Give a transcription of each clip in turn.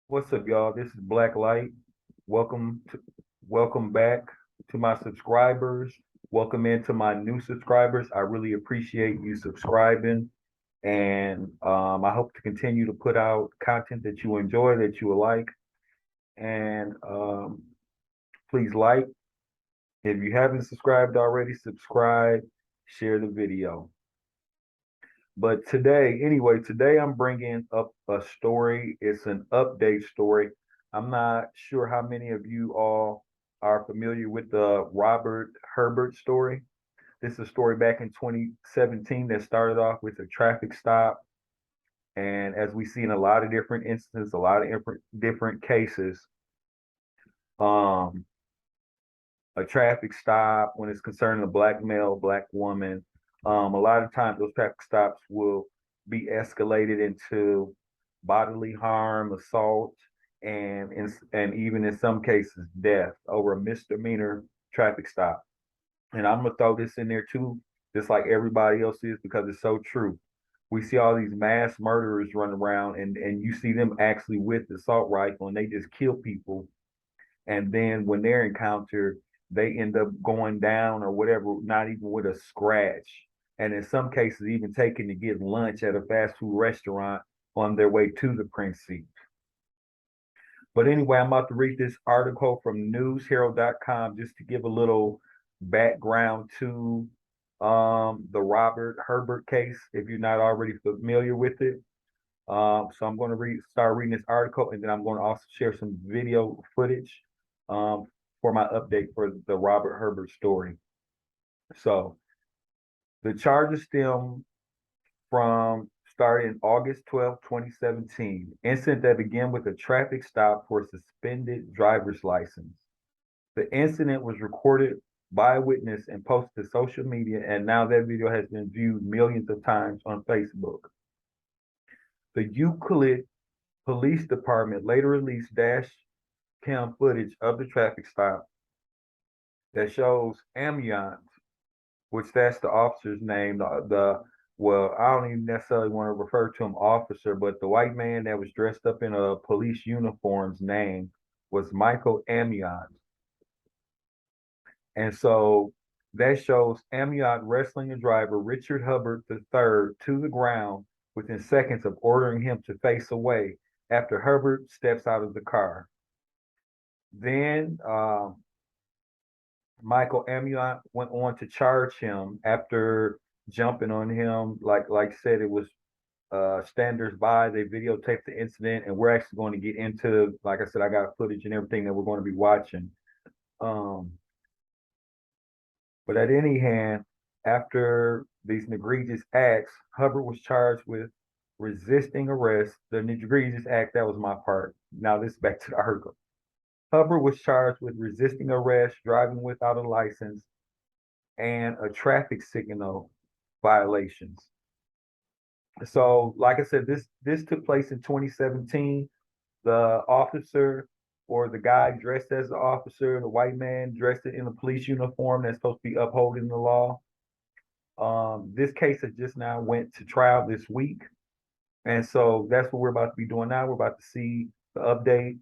What's up, y'all? This is Black Light. Welcome to, welcome back to my subscribers. Welcome into my new subscribers. I really appreciate you subscribing, and I hope to continue to put out content that you enjoy, that you will like. And please like. If you haven't subscribed already, subscribe, share the video. But today I'm bringing up a story. It's an update story. I'm not sure how many of you all are familiar with the Robert Hubbard story. This is a story back in 2017 that started off with a traffic stop. And as we see in a lot of different instances, a lot of different cases, um, a traffic stop when it's concerning a black male, black woman, a lot of times those traffic stops will be escalated into bodily harm, assault, and even in some cases death over a misdemeanor traffic stop. And I'm gonna throw this in there too, just like everybody else is, because it's so true. We see all these mass murderers run around, and you see them actually with the assault rifle, and they just kill people. And then when they're encountered, they end up going down or whatever, not even with a scratch. And in some cases, even taken to get lunch at a fast food restaurant on their way to the precinct. But anyway, I'm about to read this article from newsherald.com just to give a little background to the Robert Hubbard case, if you're not already familiar with it. So I'm going to start reading this article, and then I'm going to also share some video footage um, for my update for the Robert Hubbard story. So the charges stem from starting August 12, 2017, incident that began with a traffic stop for a suspended driver's license. The incident was recorded by a witness and posted to social media, and now that video has been viewed millions of times on Facebook. The Euclid Police Department later released dash cam footage of the traffic stop that shows Amiott, which that's the officer's name. Well, I don't even necessarily want to refer to him officer, but the white man that was dressed up in a police uniform's name was Michael Amiott. And so that shows Amiott wrestling the driver, Richard Hubbard III, to the ground within seconds of ordering him to face away after Hubbard steps out of the car. Then Michael Amiott went on to charge him after jumping on him. Like I said, it was standers by. They videotaped the incident, and we're actually going to get into. Like I said, I got footage and everything that we're going to be watching. Um, but at any hand, after these egregious acts, Hubbard was charged with resisting arrest. The egregious act, that was my part. Now this is back to the article. Hubbard was charged with resisting arrest, driving without a license, and a traffic signal violations. So, like I said, this took place in 2017. The officer or the guy dressed as the officer, the white man dressed in a police uniform that's supposed to be upholding the law. This case has just now went to trial this week. And so that's what we're about to be doing now. We're about to see the update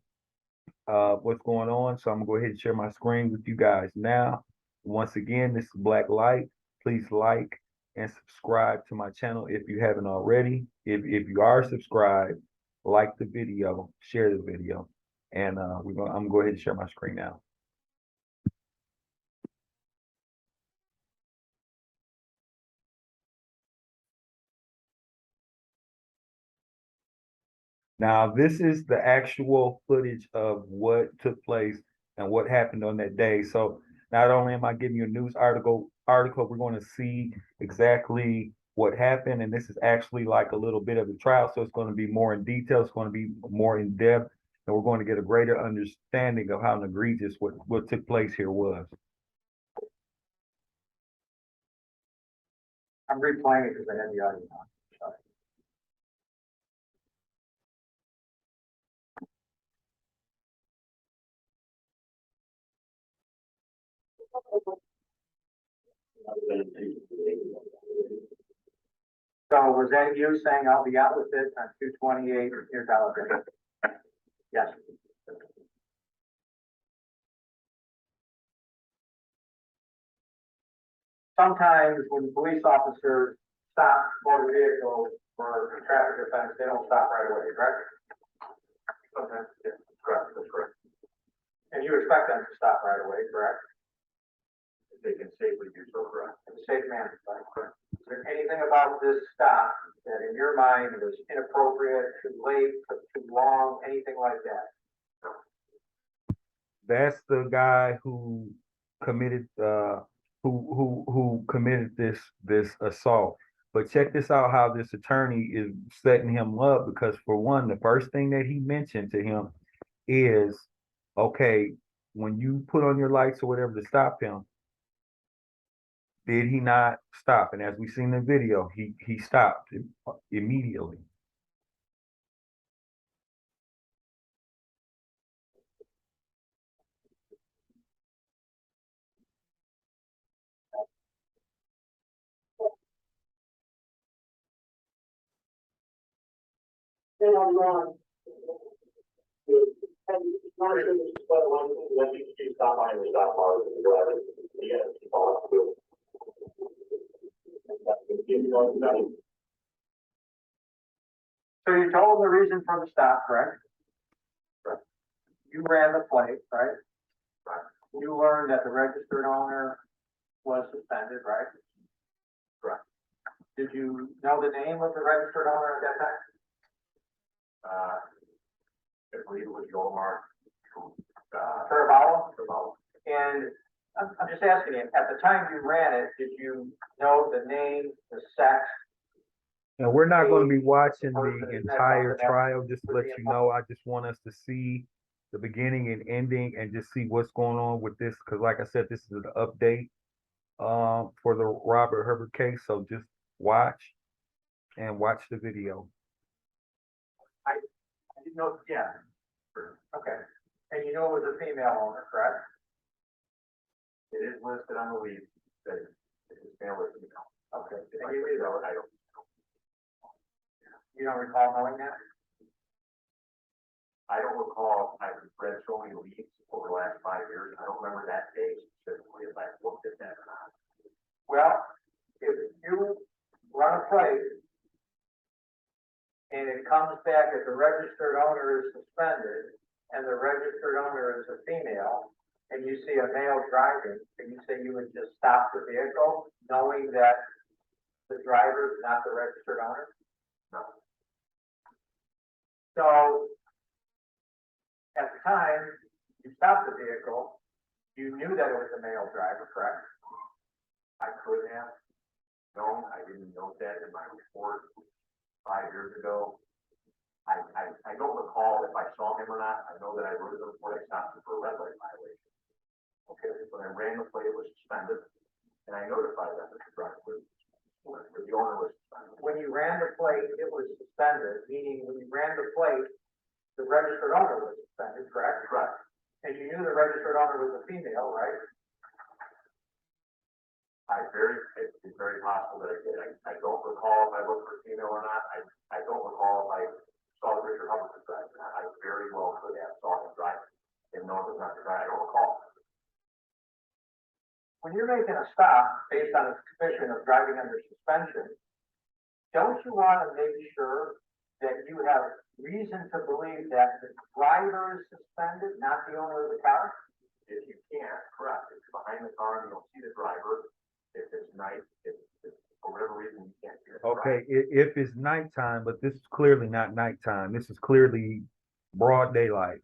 what's going on. So I'm gonna go ahead and share my screen with you guys now. Once again, this is Black Light. Please like and subscribe to my channel if you haven't already. If you are subscribed, like the video, share the video, and I'm gonna go ahead and share my screen now. Now, this is the actual footage of what took place and what happened on that day. So not only am I giving you a news article, we're going to see exactly what happened. And this is actually like a little bit of a trial. So it's going to be more in detail. It's going to be more in depth. And we're going to get a greater understanding of how egregious what took place here was. I'm replaying it because I had the audio on. Sorry. So was that you saying I'll be out with this on 2/28 here, Dollar? Yes. Sometimes when police officers stop motor vehicles for traffic offense, they don't stop right away, correct? Sometimes, yeah, correct, that's correct. And you expect them to stop right away, correct? If they can safely do so, correct. In a safe manner, right? Correct. Is there anything about this stop that in your mind was inappropriate, too late, took too long, anything like that? That's the guy who committed who committed this assault. But check this out, how this attorney is setting him up, because for one, the first thing that he mentioned to him is, okay, when you put on your lights or whatever to stop him, did he not stop? And as we seen in the video, he stopped immediately. So you told them the reason for the stop, correct? Correct. You ran the plate, right? Right. You learned that the registered owner was suspended, right? Correct. Did you know the name of the registered owner at that time? I believe it was Yolmar. Turbalo? And I'm just asking you, at the time you ran it, did you know the name, the sex? And we're not going to be watching the entire trial, just to let you know. I just want us to see the beginning and ending and just see what's going on with this. Because like I said, this is an update for the Robert Hubbard case. So just watch the video. I didn't know, yeah. Okay. And you know it was a female owner, correct? It is listed on the lead that it is male or female. Okay. You don't recall knowing that? I don't recall. I've read so many leads over the last 5 years. I don't remember that day specifically if I looked at that or not. Well, if you run a plate and it comes back that the registered owner is suspended and the registered owner is a female, and you see a male driving, and you say you would just stop the vehicle knowing that the driver is not the registered owner? No. So, at the time you stopped the vehicle, you knew that it was a male driver, correct? I could have known. I didn't know that in my report 5 years ago. I don't recall if I saw him or not. I know that I wrote the report. I stopped him for a red light violation. Okay, when I ran the plate, it was suspended, and I notified them that the driver was, the owner was suspended. When you ran the plate, it was suspended, meaning when you ran the plate, the registered owner was suspended, correct? Correct. And you knew the registered owner was a female, right? It's very possible that I did. I don't recall if I looked for female or not. I don't recall if I saw Richard Hubbard drive. I very well could have saw him driving. Didn't know it was not the driver. I don't recall. When you're making a stop based on a suspicion of driving under suspension, don't you want to make sure that you have reason to believe that the driver is suspended, not the owner of the car? If you can't, correct. If you're behind the car and you don't see the driver, if it's night, if for whatever reason you can't see the driver. Okay, if it's nighttime, but this is clearly not nighttime. This is clearly broad daylight.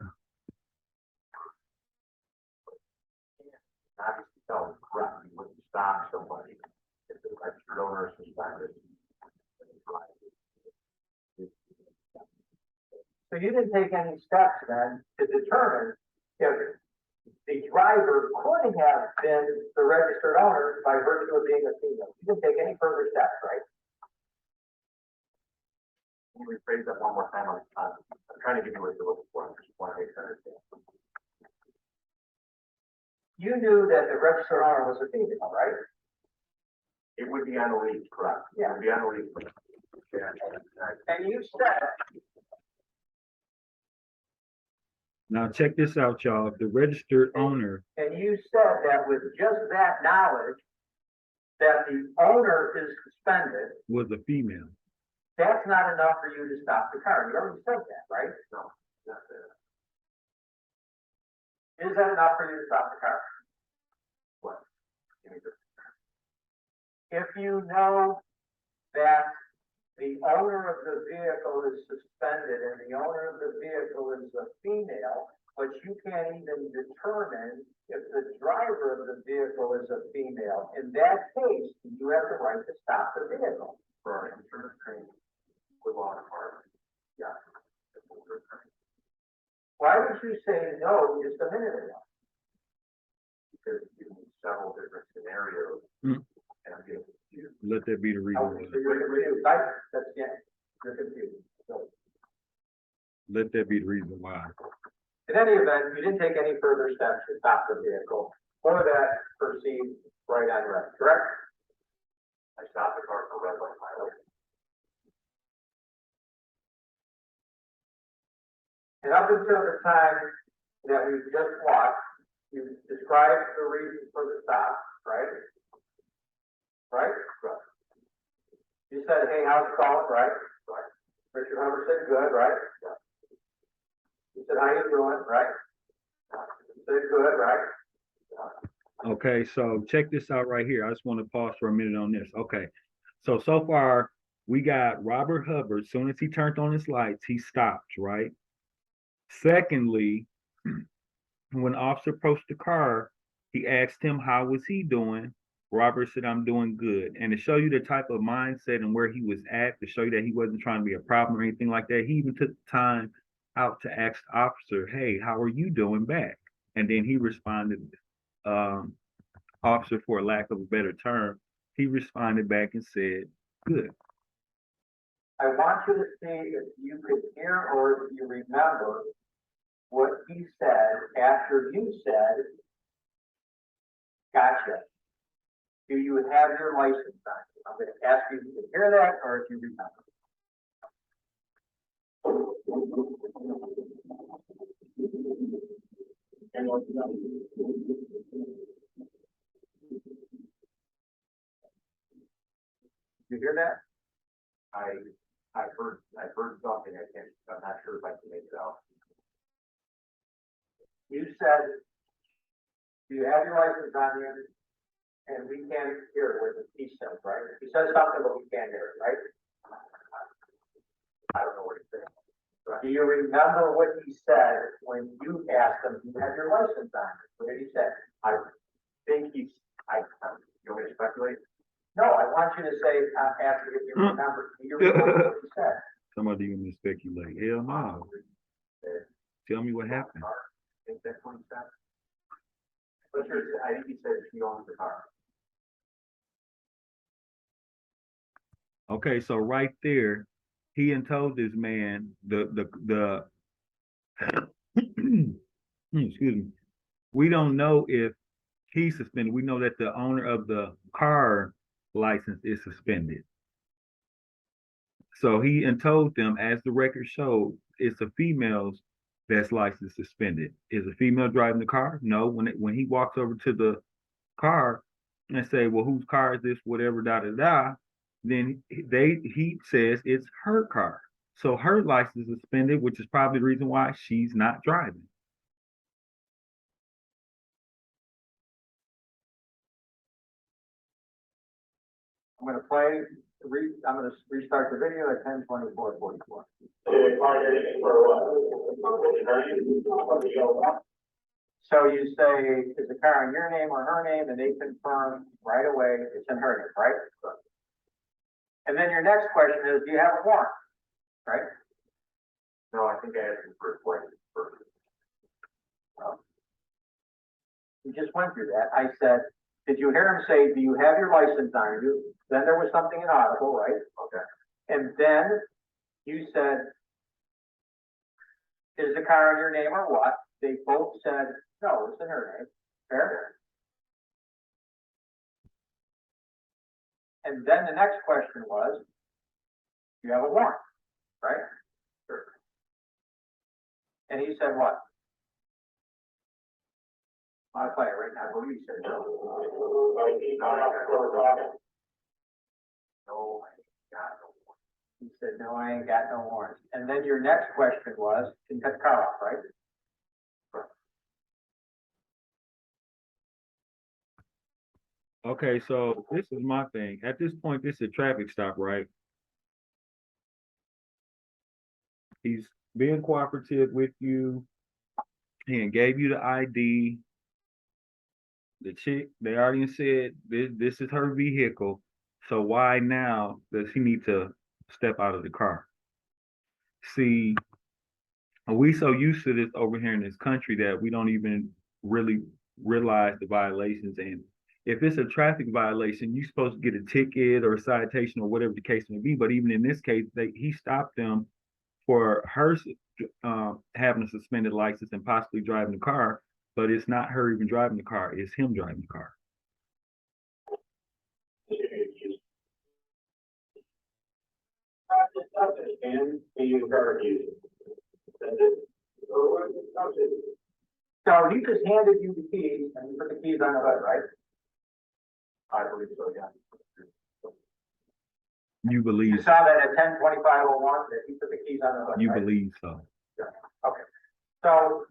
Obviously, tell them correctly when you stop somebody if the registered owner is suspended. So you didn't take any steps then to determine if the driver could have been the registered owner by virtue of being a female. You didn't take any further steps, right? Can you rephrase that one more time? I'm trying to give you what you're looking for. I just want to make sure I understand. You knew that the registered owner was a female, right? It would be on the lead, correct? Yeah. It would be on the lead. Yeah. And you said Now check this out, y'all. The registered owner And you said that with just that knowledge, that the owner is suspended, was a female. that's not enough for you to stop the car. You already said that, right? No, that's it. Is that enough for you to stop the car? What? If you know that the owner of the vehicle is suspended and the owner of the vehicle is a female, but you can't even determine if the driver of the vehicle is a female, in that case, you have the right to stop the vehicle. For an insurance claim with law enforcement. Yeah. Why would you say no just a minute ago? Because you need several different scenarios. Hmm. And I'm getting confused. Let that be the reason. Oh, so you're confused, right? That's, yeah, you're confused. So, Let that be the reason why. in any event, you didn't take any further steps to stop the vehicle, or that proceed right on red, correct? I stopped the car for red light violation. And up until the time that we just watched, you described the reason for the stop, right? Right? Right. You said, hey, how's it going, right? Right. Richard Hubbard said, good, right? Yeah. You said, how you doing, right? You said, good, right? Yeah. Okay, so check this out right here. I just want to pause for a minute on this. Okay, so far we got Robert Hubbard. As soon as he turned on his lights, he stopped, right? Secondly, when the officer approached the car, he asked him how was he doing. Robert said, I'm doing good. And to show you the type of mindset and where he was at, to show you that he wasn't trying to be a problem or anything like that, he even took time out to ask the officer, hey, how are you doing back? And then he responded, officer, for lack of a better term, he responded back and said, good. I want you to see if you could hear or if you remember what he said after you said, gotcha. Do you have your license on you? I'm going to ask you if you can hear that or if you remember. You hear that? I heard something. I'm not sure if I can make it out. You said, do you have your license on you? And we can't hear what he says, right? He says something, but we can't hear it, right? I don't know what he said. Do you remember what he said when you asked him, do you have your license on you? What did he say? I think you want me to speculate? No, I want you to say, ask if you remember. Do you remember what he said? Somebody even to speculate. Hell no. Tell me what happened. I think that's what he said. But I think he said he owns the car. Okay, so right there, he had told this man excuse me. We don't know if he's suspended. We know that the owner of the car license is suspended. So he and told them, as the record showed, it's a female's that's license suspended. Is a female driving the car? No. When he walks over to the car and say, well, whose car is this? Whatever, da da da. Then he says it's her car. So her license is suspended, which is probably the reason why she's not driving. I'm going to I'm going to restart the video at 10:24:44. So you say, is the car in your name or her name? And they confirm right away it's in her name, right? And then your next question is, do you have a warrant? Right? No, I think I asked you for a question first. We just went through that. I said, did you hear him say, do you have your license on you? Then there was something inaudible, right? Okay. And then you said, is the car in your name or what? They both said, no, it's in her name. Fair? And then the next question was, do you have a warrant? Right? Sure. And he said what? I'll play it right now. I believe you said no. No, I got no warrant. He said, no, I ain't got no warrant. And then your next question was, can you cut the car off, right? Okay, so this is my thing. At this point, this is a traffic stop, right? He's being cooperative with you. He gave you the ID. The chick, they already said this is her vehicle. So why now does he need to step out of the car? See, we so used to this over here in this country that we don't even really realize the violations. And if it's a traffic violation, you're supposed to get a ticket or a citation or whatever the case may be. But even in this case, he stopped them for her having a suspended license and possibly driving the car, but it's not her even driving the car, it's him driving the car. So he just handed you the keys and you put the keys on the hood, right? I believe so, yeah. You believe? You saw that at 10:25:01 that he put the keys on the hood. You right? believe so? Yeah. Okay. So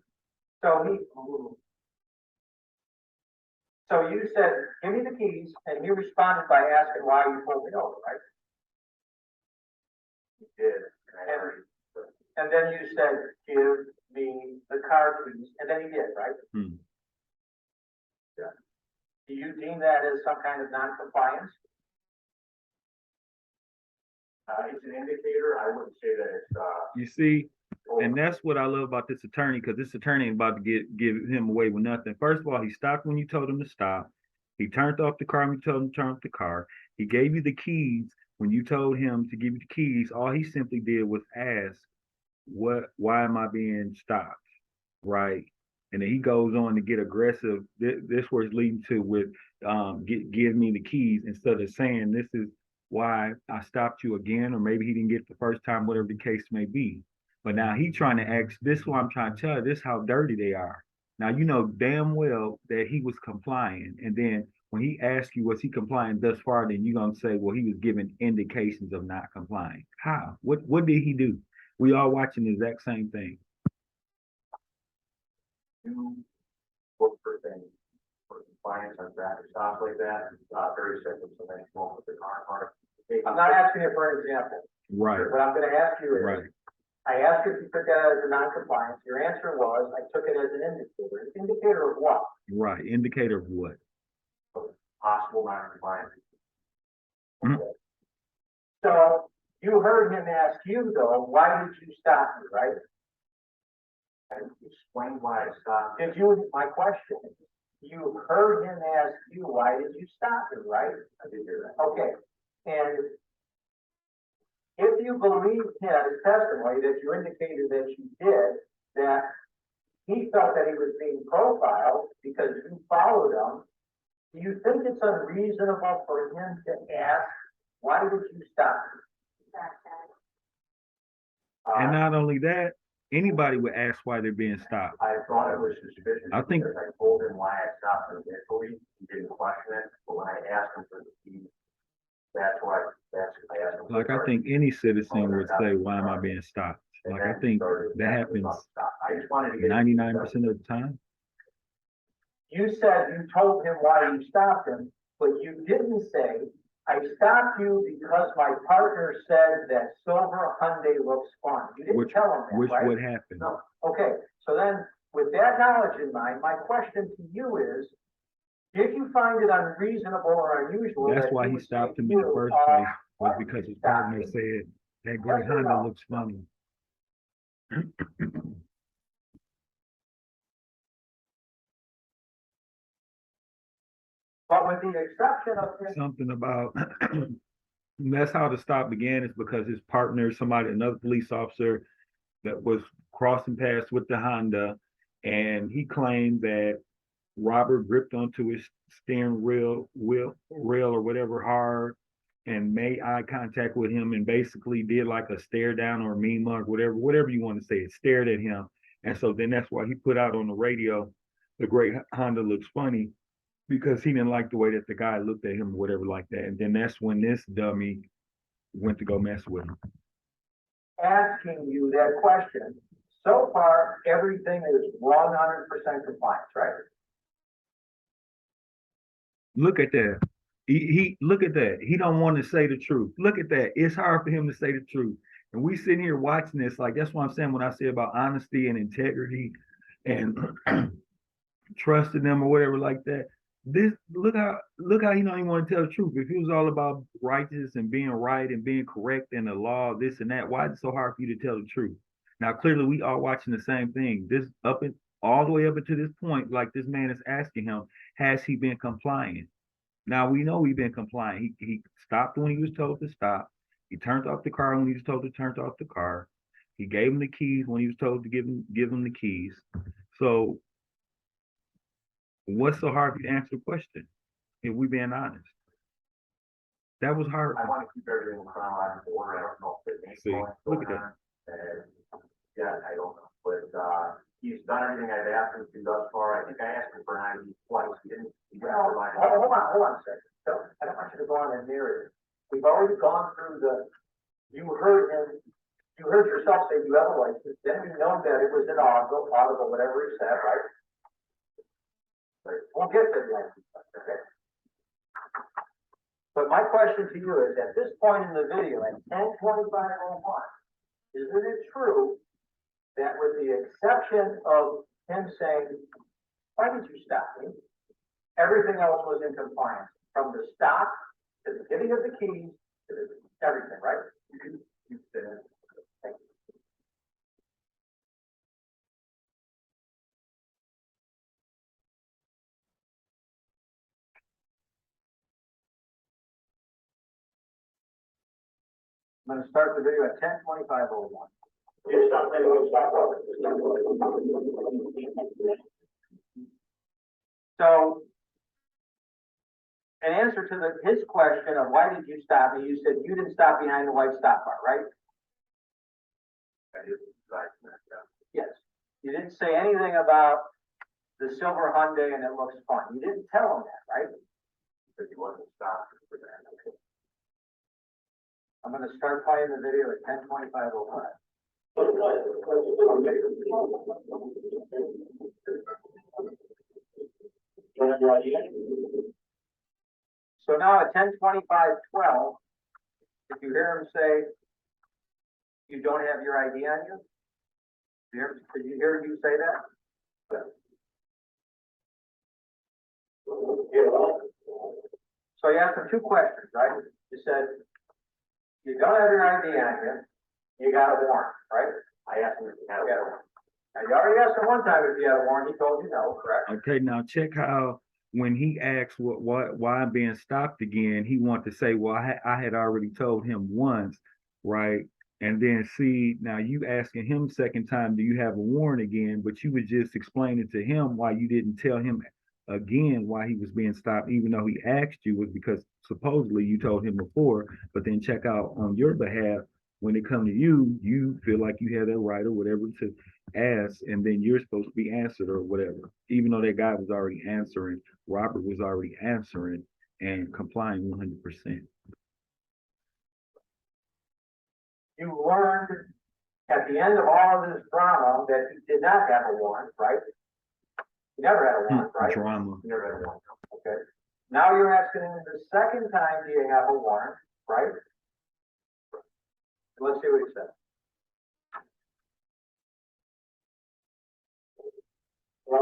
you said, give me the keys, and you responded by asking why you pulled me over, right? You did. And then you said, give me the car keys, and then he did, right? Yeah. Do you deem that as some kind of non-compliance? It's an indicator. I wouldn't say that it's, You see, and that's what I love about this attorney, because this attorney ain't about to give him away with nothing. First of all, he stopped when you told him to stop. He turned off the car when you told him to turn off the car. He gave you the keys when you told him to give you the keys. All he simply did was ask, why am I being stopped? Right. And then he goes on to get aggressive. This where it's leading to with give me the keys, instead of saying this is why I stopped you again, or maybe he didn't get it the first time, whatever the case may be. But now he trying to ask, this is what I'm trying to tell you, this is how dirty they are. Now, you know damn well that he was complying. And then when he asks you, was he complying thus far, then you're going to say, well, he was giving indications of not complying. How? What did he do? We all watching the exact same thing. You look for things for compliance on traffic stops like that. Very simple, so then you won't put the car part. I'm not asking you for an example. Right. What I'm going to ask you is, right. I asked you if you took that as a non-compliance. Your answer was, I took it as an indicator. An indicator of what? Right. Indicator of what? Possible non-compliance. Okay. So you heard him ask you, though, why did you stop me, right? And explain why I stopped. Did you, my question, you heard him ask you, why did you stop me, right? I did hear that. Okay. And if you believe his testimony that you indicated that you did, that he felt that he was being profiled because you followed him, do you think it's unreasonable for him to ask, why did you stop me? And not only that, anybody would ask why they're being stopped. I thought it was suspicious. I think I told him why I stopped him initially. He didn't question it, but when I asked him for the keys, I asked him. Like, I think any citizen would say, why am I being stopped? Like, I think that happens 99% of the time. You said you told him why you stopped him, but you didn't say, I stopped you because my partner said that silver Hyundai looks fun. You didn't tell him that, which right? would happen. No. Okay, so then with that knowledge in mind, my question to you is, did you find it unreasonable or unusual? That's why he stopped him in the first place, was because his partner said that gray Honda looks funny. But with the exception of something about that's how the stop began, is because his partner, another police officer that was crossing paths with the Honda, and he claimed that Robert gripped onto his steering rail or whatever hard and made eye contact with him and basically did like a stare down or a mean mug, whatever you want to say, it stared at him. And so then that's why he put out on the radio the great Honda looks funny because he didn't like the way that the guy looked at him or whatever like that. And then that's when this dummy went to go mess with him. Asking you that question. So far, everything is 100% compliance, right? Look at that. He look at that. He don't want to say the truth. Look at that. It's hard for him to say the truth. And we sitting here watching this, like that's what I'm saying when I say about honesty and integrity and trusting them or whatever like that. This look how he don't even want to tell the truth. If it was all about righteous and being right and being correct in the law, this and that, why is it so hard for you to tell the truth? Now clearly we are watching the same thing. This up and all the way up until this point, like this man is asking him, has he been compliant? Now we know he's been compliant. He stopped when he was told to stop. He turned off the car when he was told to turn off the car. He gave him the keys when he was told to give him the keys. So what's so hard for you to answer the question? If we being honest, that was hard. I want to keep everything in chronological order. I don't know if there's anything Look going at that. Yeah, I don't know, but he's done everything I've asked him to thus far. I think I asked him for an ID twice. He didn't. Hold on a second. So I don't want you to go on and narrative. We've already gone through you heard him, you heard yourself say you have a license, then you know that it was an audible, whatever he said, right? We'll get to the license, okay? But my question to you is, at this point in the video, at 10:25:01, isn't it true that with the exception of him saying, why did you stop me? Everything else was in compliance, from the stop to the giving of the keys to everything, right? You said it. Thank you. I'm going to start the video at 10:25:01. So, in answer to his question of why did you stop me, you said you didn't stop behind the white stop bar, right? Yes. You didn't say anything about the silver Hyundai and it looks fun. You didn't tell him that, right? Because he wasn't stopped for that. Okay. I'm going to start playing the video at 10:25:05. So now at 10:25:12, if you hear him say, you don't have your ID on you? Did you hear you say that? So you asked him two questions, right? You said, you don't have your ID on you, you got a warrant, right? I asked him if he had a warrant. Now you already asked him one time if he had a warrant, he told you no, correct? Okay, now check how when he asked why I'm being stopped again, he wanted to say, well, I had already told him once, right? And then see, now you asking him second time, do you have a warrant again? But you was just explaining to him why you didn't tell him again why he was being stopped, even though he asked you, was because supposedly you told him before. But then check out on your behalf, when it comes to you, you feel like you have that right or whatever to ask, and then you're supposed to be answered or whatever, even though that guy was already answering, Robert was already answering and complying 100%. You learned at the end of all of this drama that you did not have a warrant, right? You never had a warrant, right? Drama. You never had a warrant. Okay. Now you're asking him the second time, do you have a warrant, right? Let's see what he says. I'm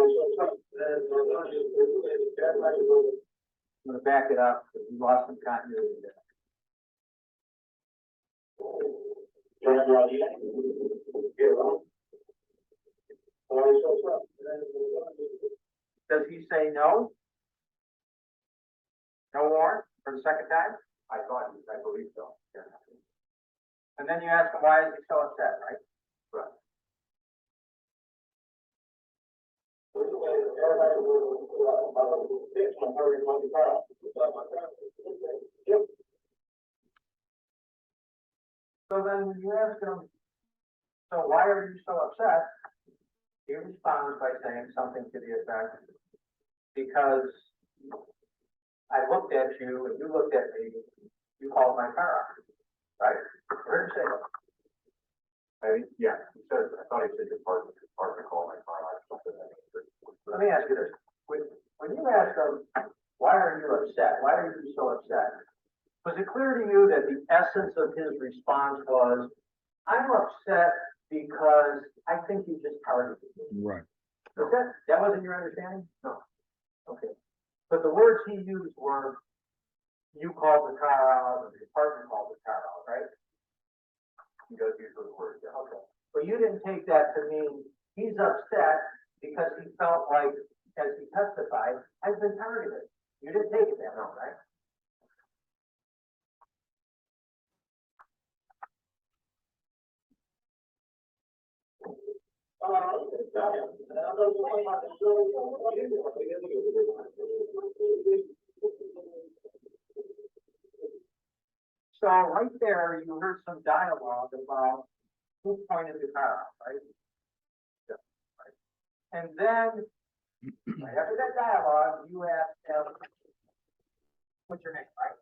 going to back it up because we lost some continuity there. Does he say no? No warrant for the second time? I believe so. Yeah. And then you ask him, why is he so upset, right? Right. So then you ask him, so why are you so upset? He responds by saying something to the effect, because I looked at you and you looked at me, you called my car out, right? Where did you say that? Yeah, he said, I thought he said your partner called my car out or something. Let me ask you this, when you ask him, why are you upset? Why are you so upset? Was it clear to you that the essence of his response was, I'm upset because I think you just targeted me? Right. That wasn't your understanding? No. Okay. But the words he used were, you called the car out, or the department called the car out, right? He does use those words, yeah. Okay. But you didn't take that to mean he's upset because he felt like, as he testified, I've been targeted. You didn't take it that way, right? So right there, you heard some dialogue about who pointed the car out, right? Yeah. Right. And then, right after that dialogue, you asked him, what's your name, right?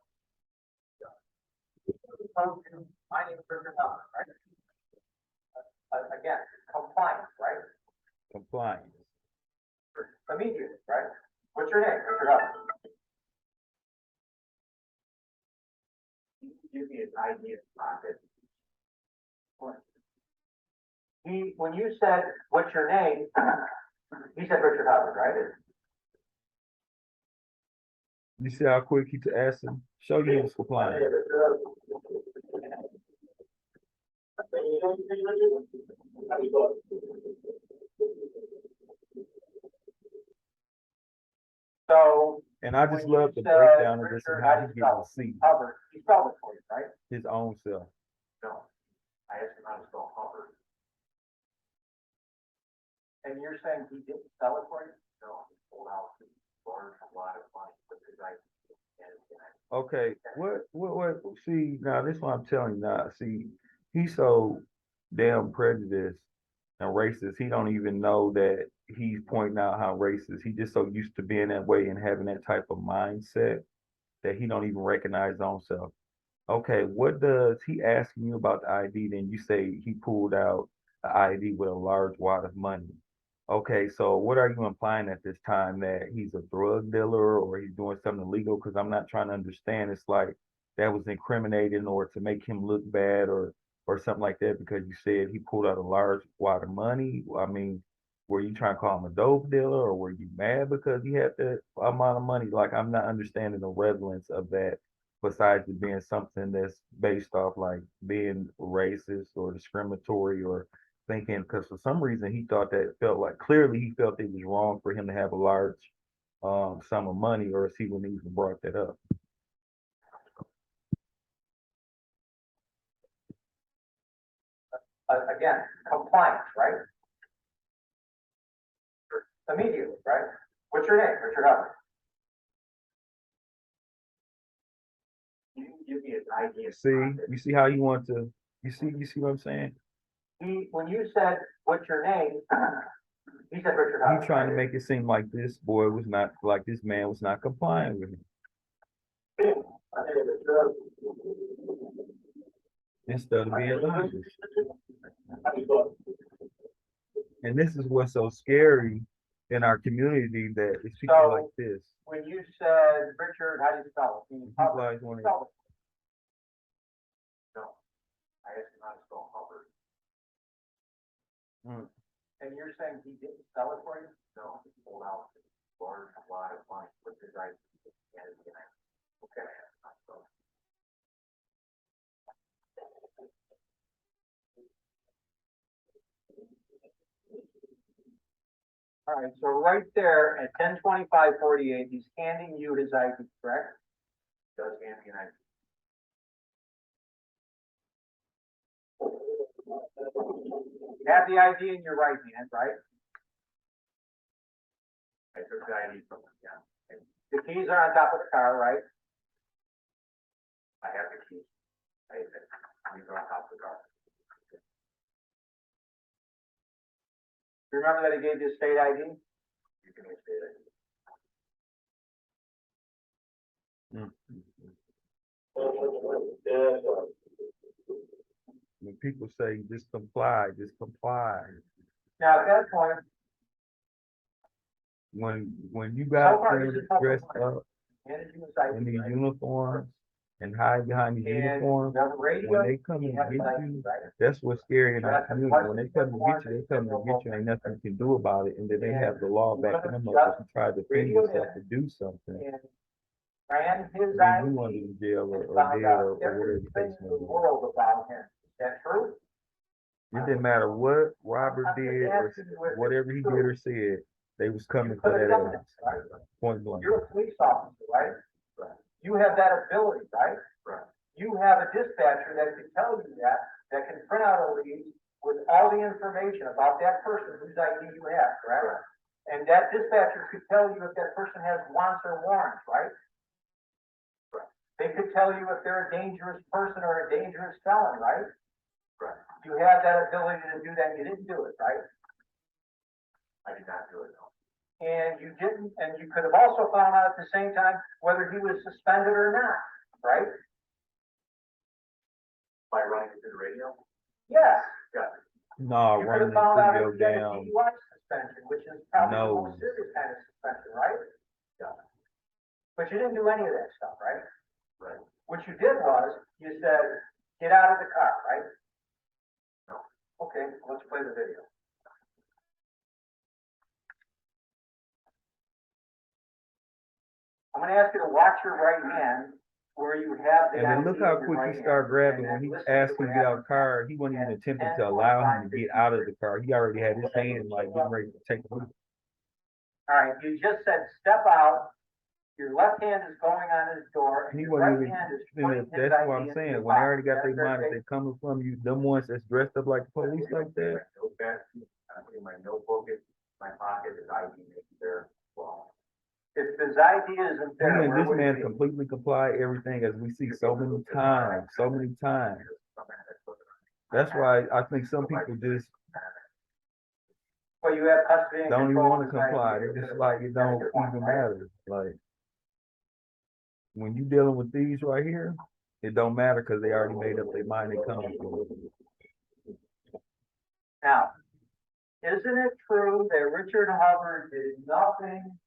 He told you, my name is Richard Hubbard, right? Again, compliance, right? Compliance. Immediate, right? What's your name, Richard Hubbard? Give me his ID in his pocket. When you said, what's your name? He said Richard Hubbard, right? You see how quick he to ask him? Show you his compliance. So. And I just when love you the said, breakdown of this Richard, and how how do he you gets spell to see Hubbard, he spelled it for you, right? his own self. No. I asked him how to spell Hubbard. And you're saying he didn't spell it for you? No, he pulled out a lot of money with his ID. Okay, what, see, now this is what I'm telling you now, see, he's so damn prejudiced and racist, he don't even know that he's pointing out how racist, he just so used to being that way and having that type of mindset that he don't even recognize his own self. Okay, what does he asking you about the ID? Then you say he pulled out the ID with a large wad of money. Okay, so what are you implying at this time, that he's a drug dealer or he's doing something illegal? Because I'm not trying to understand. It's like that was incriminating or to make him look bad or something like that because you said he pulled out a large wad of money. I mean, were you trying to call him a dope dealer or were you mad because he had that amount of money? Like I'm not understanding the relevance of that besides it being something that's based off like being racist or discriminatory or thinking, because for some reason he thought that it felt like clearly he felt it was wrong for him to have a large sum of money, or else he wouldn't even brought that up. Again, compliance, right? Immediately, right? What's your name, Richard Hubbard? You can give me his ID. See, you see how you want to, you see what I'm saying? When you said, what's your name? He said Richard Hubbard. He trying to make it seem like this boy was not, like this man was not complying with him. Instead of being honest. And this is what's so scary in our community, that it's people So, like this. when you said Richard, how do you spell it? Can you People always want to, spell it? No, I asked him how to spell Hubbard. And you're saying he didn't spell it for you? No, he pulled out a large wad of money with his ID. Okay. All right, so right there at 10:25:48, he's handing you his ID, correct? Does hand me an ID. You have the ID in your right hand, right? I took the ID from him, yeah. The keys are on top of the car, right? I have the keys. These are on top of the car. You remember that he gave you a state ID? You can get state ID. When people say just comply, just comply. Now, at that point, When you so got far, them this is public dressed money. up Handed you his ID, in these right? uniforms and hide behind these And uniforms, the radio, when they come you and have get his ID, you, right? that's what's scary in You our have to community. watch When they the come to warrant, get you, they come to get you, ain't nothing you can do about it, and then they And have the law you backing couldn't them up. If just you try to defend radio yourself in to do something, and ran his then you want to ID be in jail and or found dead out or whatever the everything case in may the be. world about him. Is that true? It didn't matter what Robert I'm just did or asking you if whatever he it's did true. or said, they was coming You for could have that done ass, this, right? point blank. You're a police officer, right? Right. You have that ability, right? Right. You have a dispatcher that can tell you that can print out a lead with all the information about that person whose ID you have, correct? Right. And that dispatcher could tell you if that person has wants or warrants, right? Right. They could tell you if they're a dangerous person or a dangerous felon, right? Right. You have that ability to do that. You didn't do it, right? I did not do it, no. And you didn't, and you could have also found out at the same time whether he was suspended or not, right? By running it through the radio? Yes. Got it. No, You could running have the found out video if he had a down. DUI suspension, which is probably the No. most serious kind of suspension, right? Yeah. But you didn't do any of that stuff, right? Right. What you did was, you said, get out of the car, right? No. Okay, let's play the video. I'm gonna ask you to watch your right hand where you have the. And then look ID how in your quick right he started hand, grabbing and when then he listen asked to him to what get out of the happens. car. He wasn't even attempting to allow him to get out of the car. He already had his hand like getting ready to take the move. All right, you just said step out, your left hand is going on his door, and He your wasn't right even, hand is then putting his that's ID what I'm into saying. your When they pocket. already got their That's mind that they coming from you, them ones that's dressed up like the police like that. I'm putting my notebook in my pocket, his ID is there. Well, if his ID isn't there, Man, where this would man it be? completely complied everything as we see so many times, so many times. That's why I think some people just Well, you have custody and don't even control want of to his ID. comply. They just like it don't even matter. Like when you dealing with these right here, it don't matter because they already made up their mind they coming for it. Now, isn't it true that Richard Hubbard did nothing?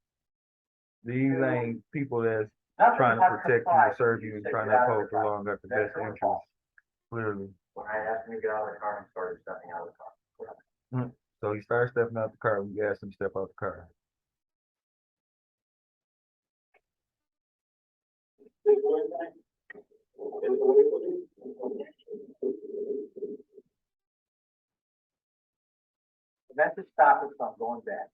These ain't people that's Nothing trying to but protect you comply and serve when you and said trying get to out of uphold the the car? law and got the That's best true or interest, false? clearly. When I asked him to get out of the car, he started stepping out of the car. So he started stepping out the car. We asked him to step out the car. That's to stop us from going back.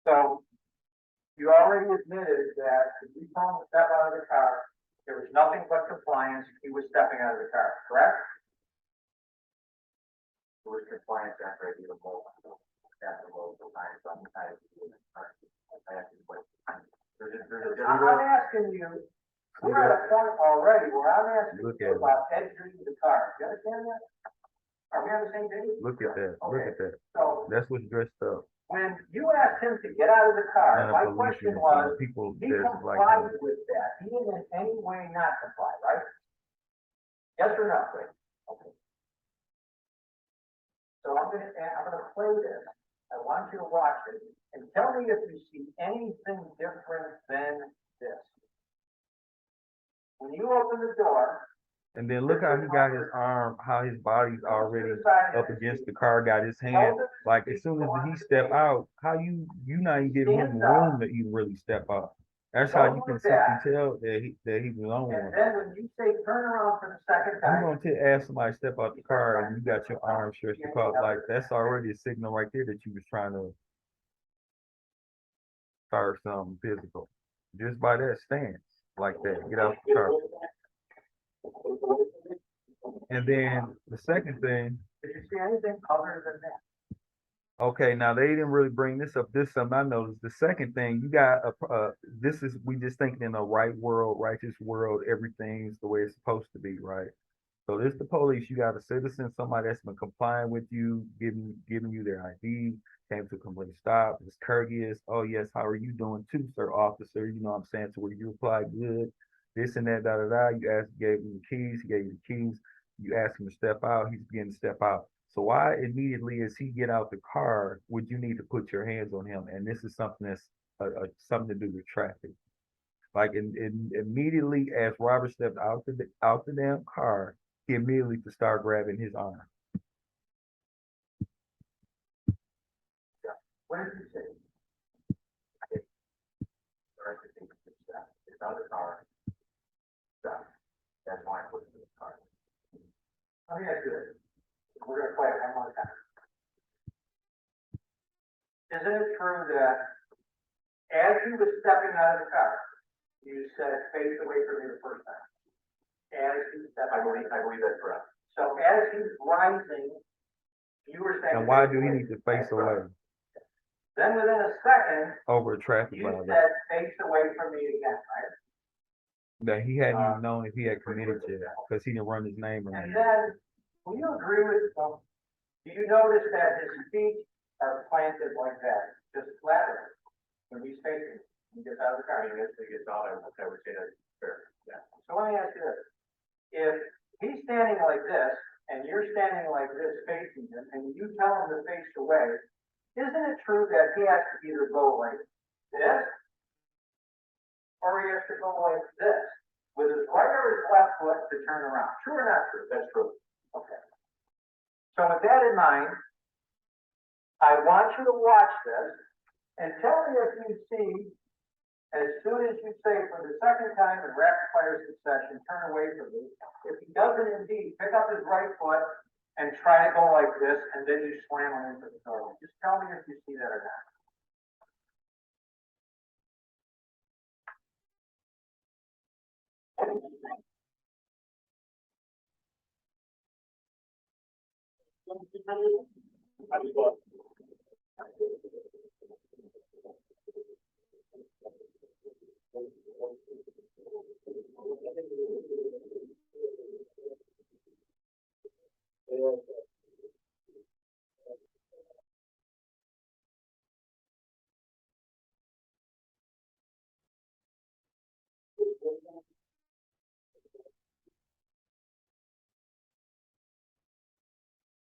So you already admitted that if you told him to step out of the car, there was nothing but compliance. He was stepping out of the car, correct? It was compliance after I did a vote. After multiple times, sometimes. I'm asking you, we're at a point already where I'm asking you about entering the car. You understand that? Are we on the same page? Look at that. Look at that. So That's what's dressed up. when you asked him to get out of the car, my question was, people he that's like complied with that. He didn't in any way not comply, right? Yes or no? Okay. So I'm gonna play this. I want you to watch it and tell me if you see anything different than this. When you open the door. And then look how he got his arm, how his body's already up against the car, got his hand. Like as soon as he step out, how you not even giving him room to even really step out. That's how you can simply tell that he was on one. And then when you say turn around for the second time. I'm gonna ask somebody to step out the car and you got your arm stretched across, like that's already a signal right there that you was trying to start something physical. Just by that stance, like that, get out the car. And then the second thing. Did you see anything other than that? Okay, now they didn't really bring this up. This is something I noticed. The second thing, you got this is we just thinking in a right world, righteous world, everything's the way it's supposed to be, right? So this the police. You got a citizen, somebody that's been complying with you, giving you their ID, came to a complete stop, is courteous. Oh yes, how are you doing too, sir, officer? You know what I'm saying? To where you reply good, this and that, da da da. You asked, gave him the keys, he gave you the keys. You ask him to step out, he's beginning to step out. So why immediately as he get out the car would you need to put your hands on him? And this is something that's something to do with traffic. Like immediately as Robert stepped out the damn car, he immediately to start grabbing his arm. What did you say? It's out of the car. Stop. That's why I put it in the car. Let me ask you this. We're gonna play it one more time. Isn't it true that as he was stepping out of the car, you said face away from me the first time? As he stepped, I believe that's correct. So as he's rising, you were saying. And why do he need to face away? Then within a second, over a traffic you violation said face away from me again, right? that he hadn't even known if he had committed to because he didn't run his name around. And then, will you agree with, do you notice that his feet are planted like that, just flat when he's facing, he gets out of the car, he gets out, I would say that's fair. Yeah. So let me ask you this. If he's standing like this, and you're standing like this facing him, and you tell him to face away, isn't it true that he has to either go like this, or he has to go like this, with his right or his left foot to turn around? True or not true? That's true. Okay. So with that in mind, I want you to watch this and tell me if you see, as soon as you say for the second time in rapid fire succession, turn away from me, if he doesn't indeed pick up his right foot and try to go like this, and then you slam him into the door. Just tell me if you see that or not.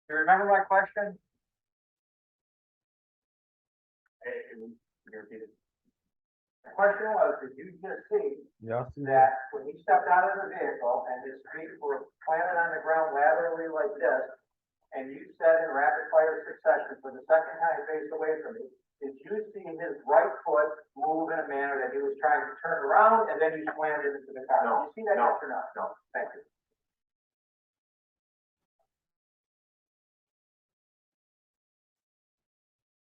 You remember my question? The question was, did you just see Y'all see that? that when he stepped out of the vehicle and his feet were planted on the ground laterally like this, and you said in rapid fire succession for the second time faced away from me, did you see his right foot move in a manner that he was trying to turn around and then you slammed it into the car? No. Did you see that? No. Yes or no? No. Thank you.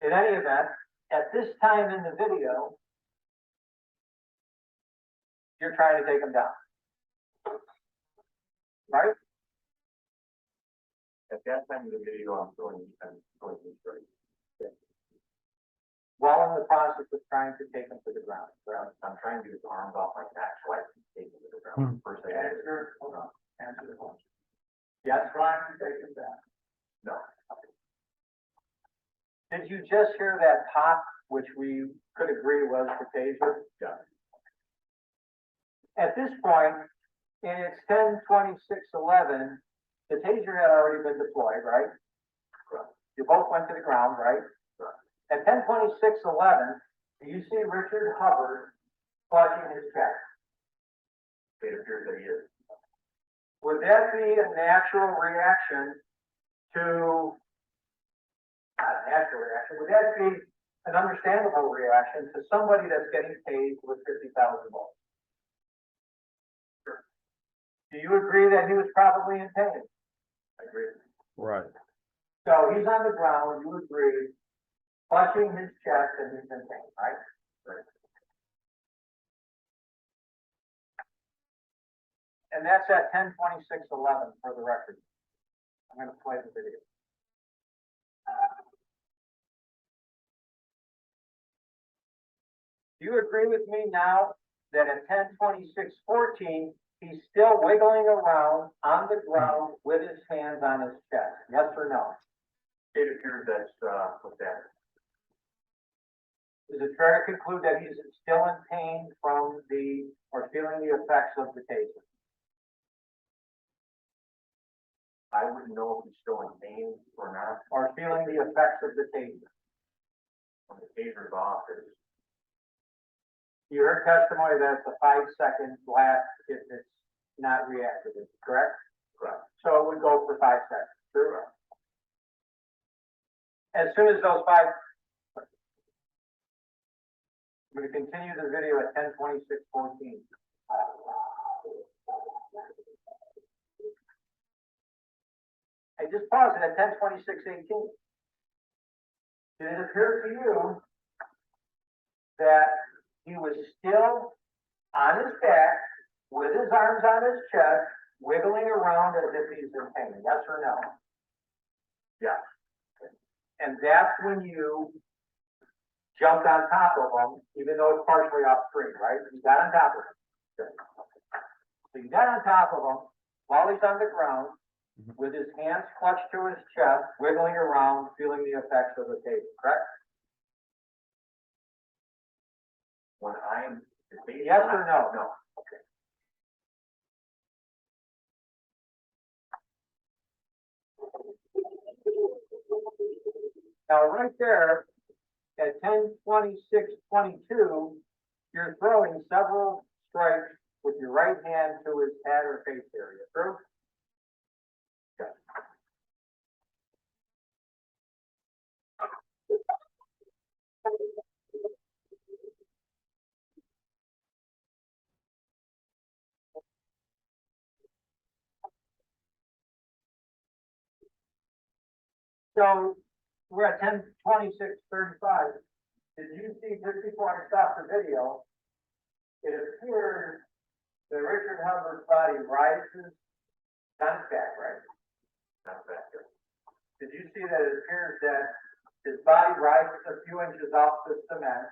In any event, at this time in the video, you're trying to take him down. Right? At that time in the video, I'm going straight. While in the process of trying to take him to the ground. I'm trying to get his arms off my back so I can take him to the ground. First thing I did. Hold on. Answer the question. Yes, trying to take him down. No. Did you just hear that pop, which we could agree was the taser? Yeah. At this point, in its 10:26:11, the taser had already been deployed, right? Correct. You both went to the ground, right? Correct. At 10:26:11, do you see Richard Hubbard clutching his chest? It appears that he is. Would that be a natural reaction to, not a natural reaction, would that be an understandable reaction to somebody that's getting tased with 50,000 volts? Sure. Do you agree that he was probably in pain? I agree. Right. So he's on the ground, you agree, clutching his chest and he's in pain, right? Right. And that's at 10:26:11 for the record. I'm going to play the video. Do you agree with me now that at 10:26:14, he's still wiggling around on the ground with his hands on his chest? Yes or no? It appears that's, what's that? Is it fair to conclude that he's still in pain from or feeling the effects of the taser? I wouldn't know if he's still in pain or not. Or feeling the effects of the taser? When the taser's off, it's, You heard testimony that it's a 5-second blast if it's not reactivated, correct? correct. So it would go for 5 seconds, true? As soon as those 5, I'm going to continue the video at 10:26:14. I just paused it at 10:26:18. Did it appear to you that he was still on his back with his arms on his chest, wiggling around as if he's in pain? Yes or no? Yeah. And that's when you jumped on top of him, even though it's partially off screen, right? You got on top of him. So you got on top of him while he's on the ground, with his hands clutched to his chest, wiggling around, feeling the effects of the taser, correct? When I'm. Yes or no? No. Okay. Now, right there, at 10:26:22, you're throwing several strikes with your right hand to his head or face area, true? Yes. So we're at 10:26:35. Did you see, just before I stopped the video, it appears that Richard Hubbard's body rises on his back, right? Not back there. Did you see that it appears that his body rises a few inches off the cement,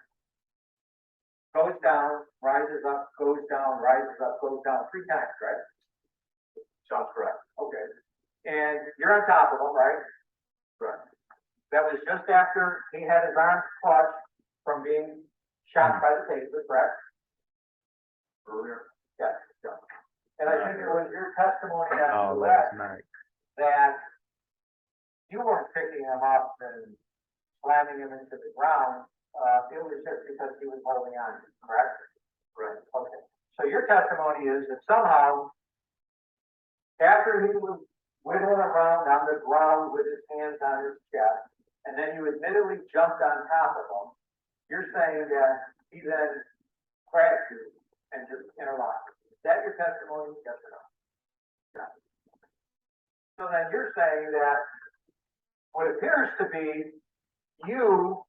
goes down, rises up, goes down, rises up, goes down 3 times, right? Sounds correct. Okay. And you're on top of him, right? Correct. That was just after he had his arms clutched from being shot by the taser, correct? Earlier. Yes. Yeah. And I think it was your testimony Oh, after last that, night. that you weren't picking him up and slamming him into the ground. It was just because he was holding on, correct? Correct. Okay. So your testimony is that somehow, after he was wiggling around on the ground with his hands on his chest, and then you admittedly jumped on top of him, you're saying that he then grabbed you and just interlocked. Is that your testimony? Yes or no? Yeah. So then you're saying that what appears to be you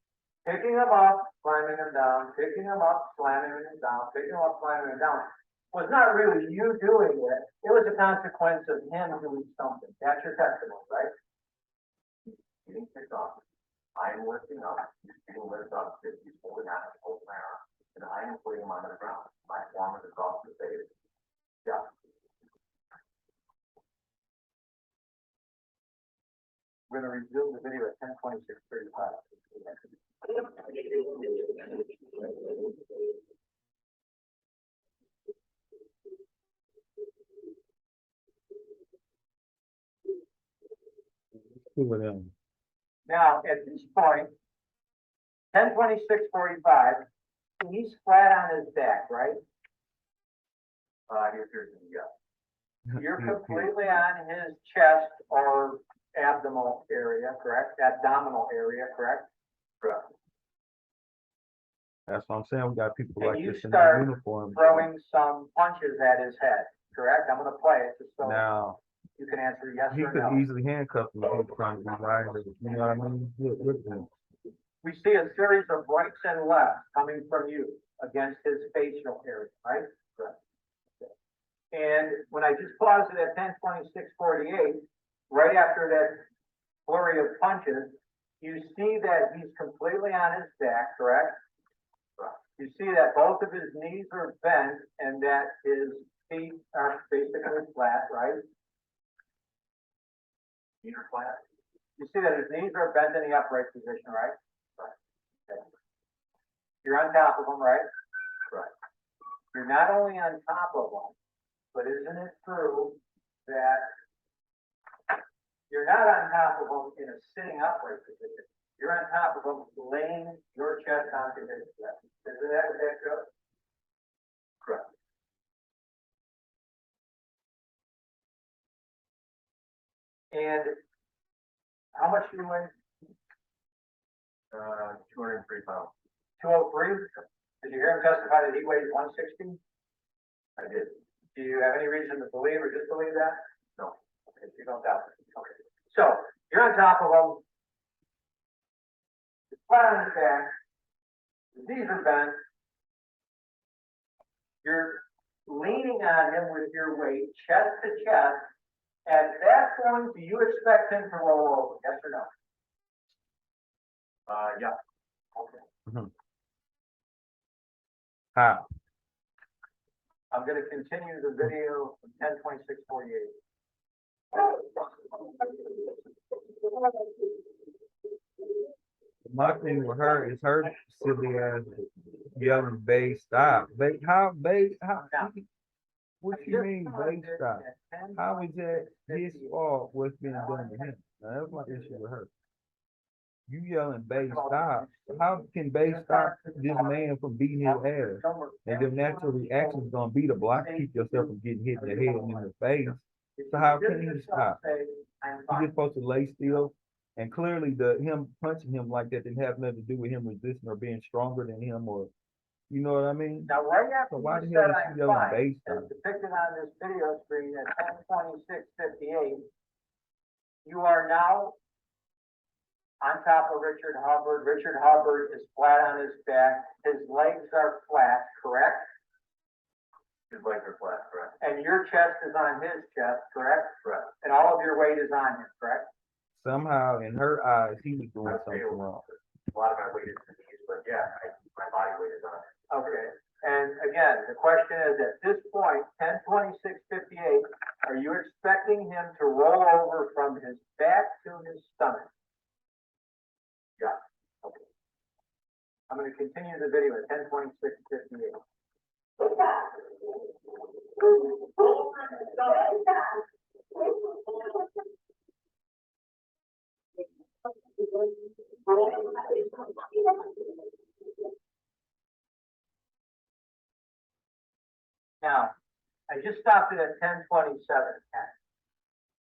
picking him up, slamming him down, picking him up, slamming him down, picking him up, slamming him down, was not really you doing it. It was a consequence of him doing something. That's your testimony, right? Getting picked off. I'm lifting up. He's getting lifted up. He's holding on. He's holding my arm. And I am putting him onto the ground. My arm is across the face. Yeah. We're going to resume the video at 10:26:35. Two of them. Now, at this point, 10:26:45, he's flat on his back, right? He appears to be, yeah. You're completely on his chest or abdominal area, correct? Abdominal area, correct? Correct. That's what I'm saying. We got people And like you this in start their uniform. throwing some punches at his head, correct? I'm gonna play it just so Now, you can answer yes he or could no. easily handcuff me if he's trying to be violent. You know what I mean? Look at him. We see a series of rights and lefts coming from you against his facial area, right? Correct. And when I just paused it at 10:26:48, right after that flurry of punches, you see that he's completely on his back, correct? You see that both of his knees are bent and that his feet are basically flat, right? Feet are flat. You see that his knees are bent in the upright position, right? Right. Okay. You're on top of him, right? Right. You're not only on top of him, but isn't it true that you're not on top of him in a sitting upright position? You're on top of him laying your chest onto his chest. Isn't that what that shows? Correct. And how much do you weigh? 203 pounds. 203? Did you hear him testify that he weighs 160? I did. Do you have any reason to believe or disbelieve that? No. Okay, you don't doubt it. Okay. So, you're on top of him. He's flat on his back. His knees are bent. You're leaning on him with your weight, chest to chest. At that point, do you expect him to roll over? Yes or no? Yeah. Okay. How? I'm going to continue the video from 10:26:48. My thing with her is her silly ass yelling, "Babe, stop!" Babe, how? Babe, how? What you mean, babe, stop? How is that his fault? What's being done to him? Now, that's my issue with her. You yelling, "Babe, stop!" How can Babe stop this man from beating his ass? And the natural reaction is gonna be to block, keep yourself from getting hit in the head and in the face. So how can he stop? He's just supposed to lay still. And clearly, him punching him like that didn't have nothing to do with him resisting or being stronger than him, or you know what I mean? Now, right after So why you the hell said is I'm she yelling fine, bass as stop? depicted on this video screen at 10:26:58, you are now on top of Richard Hubbard. Richard Hubbard is flat on his back. His legs are flat, correct? His legs are flat, correct? And your chest is on his chest, correct? Correct. And all of your weight is on him, correct? Somehow, in her eyes, he was doing something wrong. A lot of my weight is in the knees, but yeah, my body weight is on it. Okay. And again, the question is, at this point, 10:26:58, are you expecting him to roll over from his back to his stomach? Yeah. Okay. I'm going to continue the video at 10:26:58. Now, I just stopped it at 10:27:10.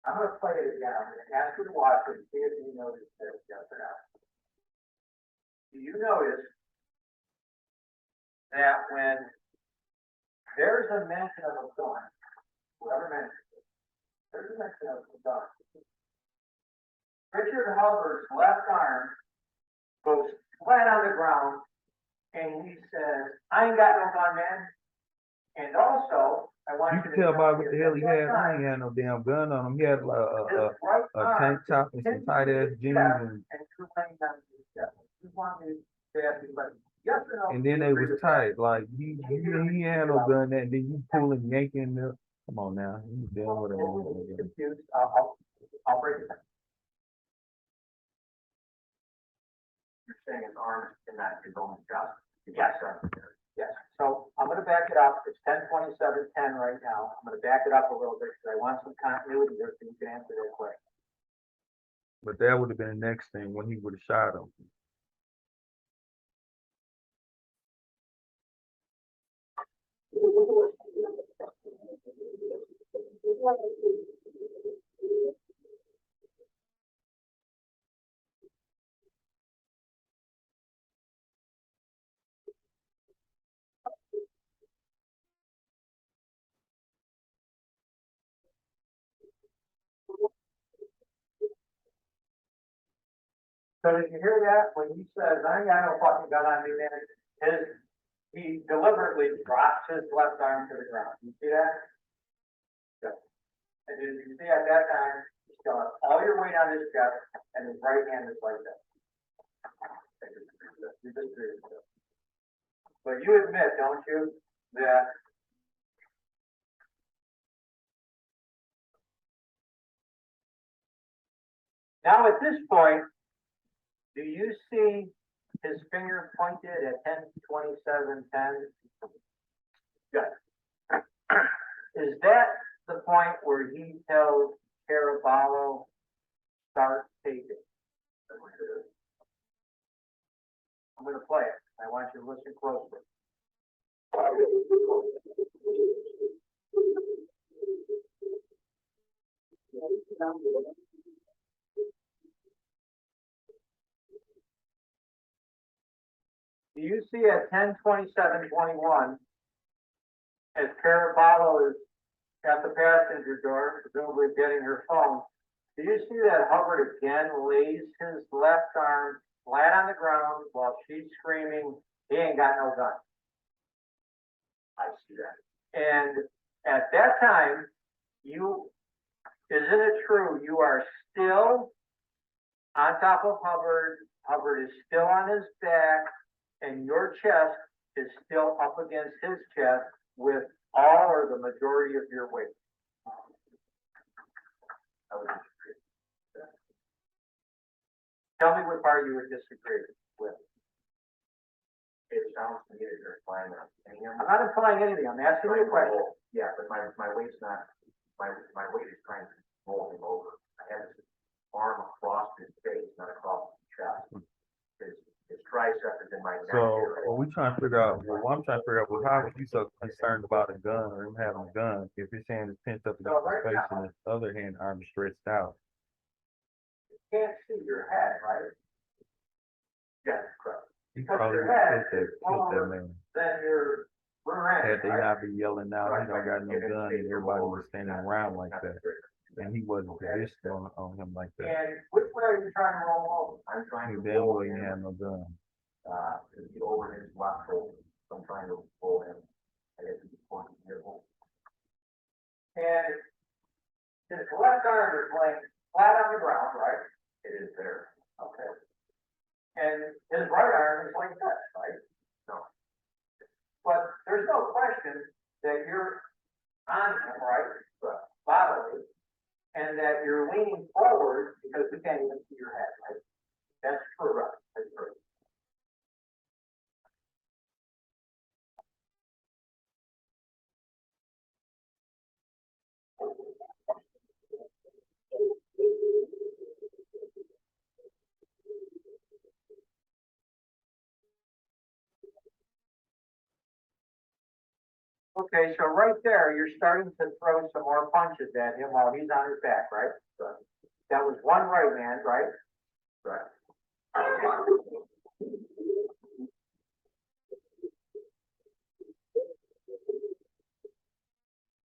I'm going to play it again. I'm going to ask you to watch it and see if you notice this, yes or no. Do you notice that when there's a mention of a gun, whoever mentions it, there's a mention of a gun, Richard Hubbard's left arm goes flat on the ground and he says, "I ain't got no gun, man." And also, I want You you can to tell by know what the that hell he at that had. He time, ain't had no damn gun on him. He had like his right a arm tank top and some tight ass jeans, and two things on his chest. Just want me to ask you, but yes or no? then do they you agree was with that? tight. Like he had no gun, and then you pulling, yanking the. Come on now, you dealing with a Well, man. we'll get confused. I'll break it down. You're saying his arm is in that, his own chest? Yes, sir. Yes, so I'm gonna back it up. It's 10:27:10 right now. I'm gonna back it up a little bit because I want some continuity there so you can answer that question. But that would have been the next thing when he would have shot him. So did you hear that? When he says, "I ain't got no fucking gun on me, man," he deliberately drops his left arm to the ground. You see that? Good. And did you see at that time, he's got all your weight on his chest and his right hand is like this. You disagree with that. But you admit, don't you, that now at this point, do you see his finger pointed at 10/27/10? Yes. Is that the point where he tells Caraballo, start taking? I'm going to play it. I want you to listen closely. Do you see at 10/27/21, as Caraballo is at the passenger door, presumably getting her phone, do you see that Hubbard again lays his left arm flat on the ground while she's screaming, he ain't got no gun? I see that. And at that time, isn't it true, you are still on top of Hubbard, Hubbard is still on his back, and your chest is still up against his chest with all or the majority of your weight? I would disagree. Tell me what part you would disagree with. It sounds to me that you're implying that I'm not implying anything, I'm asking you a question. Yeah, but my weight's not, my weight is trying to roll him over. I have his arm across his face, not across his chest. His tricep is in my neck So, area. what I'm trying to figure out was how was you so concerned about a gun or him having a gun if his hand is pinched up against his face and his other hand arm is stretched out? You can't see your head, right? Yes, correct. He Because probably your would head have is killed that lower man. than your rear end, Had they right? not be yelling out, he don't got no gun, and everybody was standing around like that, and he wasn't positioned on him like that. And which way are you trying to roll over? I'm trying He to damn roll well you him, had no gun. to get over his left shoulder. So I'm trying to roll him. I guess he's pointing here. And his left arm is laying flat on the ground, right? It is there. Okay. And his right arm is like this, right? No. But there's no question that you're on him, right? Bodily. And that you're leaning forward because we can't even see your head, right? That's true, right? That's true. Okay, so right there, you're starting to throw some more punches at him while he's on his back, right? That was one right hand, right? Right.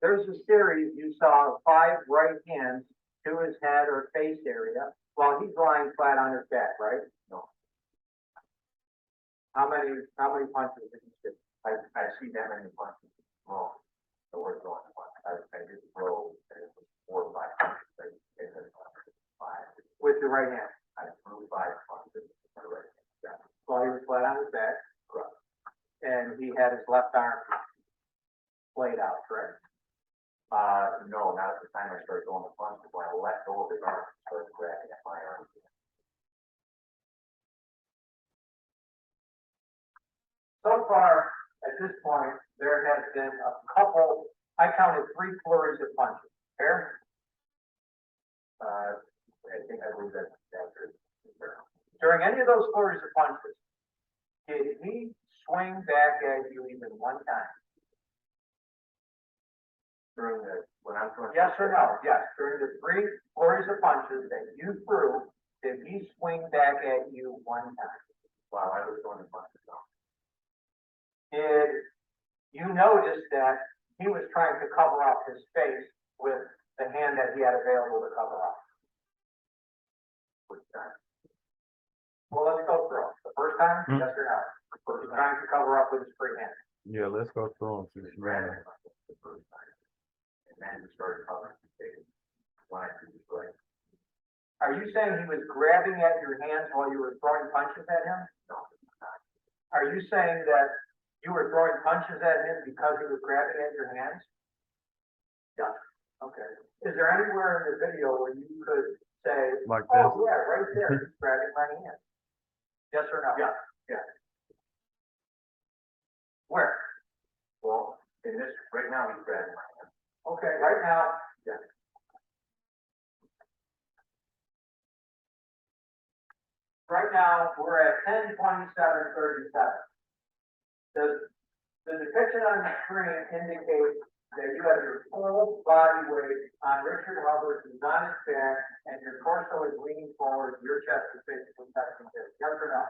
There's a series, you saw 5 right hands to his head or face area while he's lying flat on his back, right? No. How many punches did you see? I see that many punches. Wrong. The word going on. I did throw 4 or 5 punches. I did 5. With your right hand? I threw 5 punches. Right. Yeah. While he was flat on his back? Correct. And he had his left arm played out, correct? No, not at the time I started throwing the punches. When I let go of his arm, I started grabbing at my arm. So far, at this point, there has been a couple, I counted 3 flurries of punches. Fair? I believe that's accurate. During any of those flurries of punches, did he swing back at you even one time? During the, when I'm throwing. Yes or no? Yes. During the 3 flurries of punches that you threw, did he swing back at you one time? While I was throwing the punches, no. Did you notice that he was trying to cover up his face with the hand that he had available to cover up? Which time? Well, let's go through it. The first time, Hmm. yes or no? Was he trying to cover up with his free hand? Yeah, let's go through them. He ran it the first time. And then he started covering his face. When I threw his right. Are you saying he was grabbing at your hands while you were throwing punches at him? No. Are you saying that You were throwing punches at him because he was grabbing at your hands? Yes. Okay. Is there anywhere in the video where you could say, Like oh, this? yeah, right there, he's grabbing my hand? Yes or no? Yes, yes. Where? Well, in this, right now, he's grabbing my hand. Okay, right now, Yes. right now, we're at 10:27:37. The depiction on the screen indicates that you have your full body weight on Richard Hubbard, who's on his back, and your torso is leaning forward, your chest is basically touching his. Yes or no?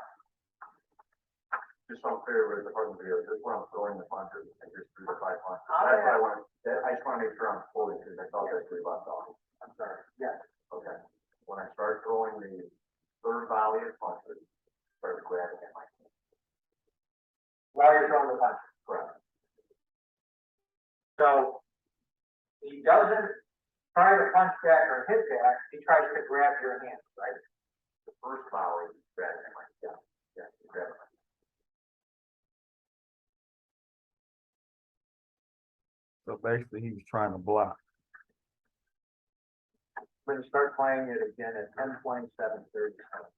Just so I'm clear with the part of the video, just when I'm throwing the punches and just through the 5 punches. Oh, That's yeah. what I want, I just want to make sure I'm fully, because I thought that's what you left off. I'm sorry. Yes. Okay. When I start throwing the third volley of punches, start grabbing at my hand. While you're throwing the punch. Correct. So he doesn't try to punch back or hit back, he tries to grab your hand, right? The first volley, grabbing at my hand. Yeah, grabbing my hand. So basically, he was trying to block. We're gonna start playing it again at 10:27:37.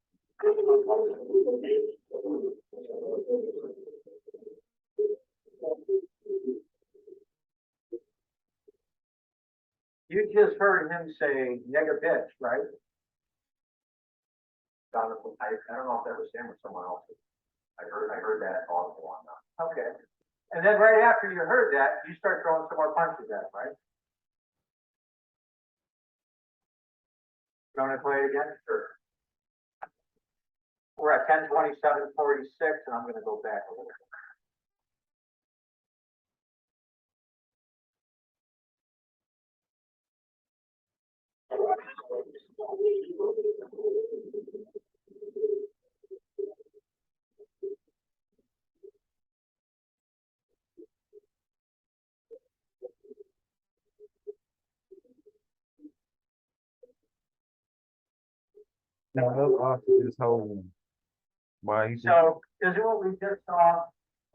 You just heard him say nigga bitch, right? Jonathan, I don't know if that was him or someone else. I heard that audible on that. Okay. And then right after you heard that, you start throwing some more punches at him, right? You want to play it again? Sure. We're at 10:27:46, and I'm gonna go back a little bit. Now, that's also this whole, why he So, this is what we just saw,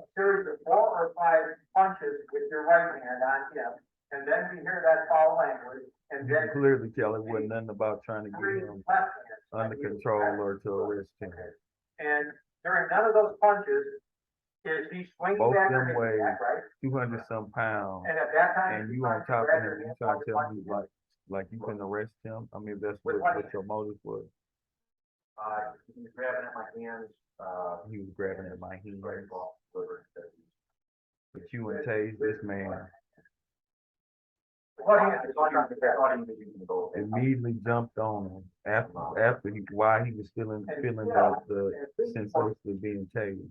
a series of 4 or 5 punches with your right hand on him, and then we hear that foul language, and you can then clearly tell it wasn't nothing about trying to get 3 him left hands. under control or to arrest him. Okay. And during none of those punches, is he swinging Both back or them hitting weigh back, right? 200 some pounds, And at that time. and he's you trying on to top of grab him, your you hand trying while to you're tell me punching. like you can arrest him? I mean, if that's With what your motive was. He was grabbing at my hands, He was grabbing at my hand, very well, delivered. but you and Taze, this man What hand I is thought he trying to grab? he was using both. immediately jumped on him after while he was feeling the sensation of being tased.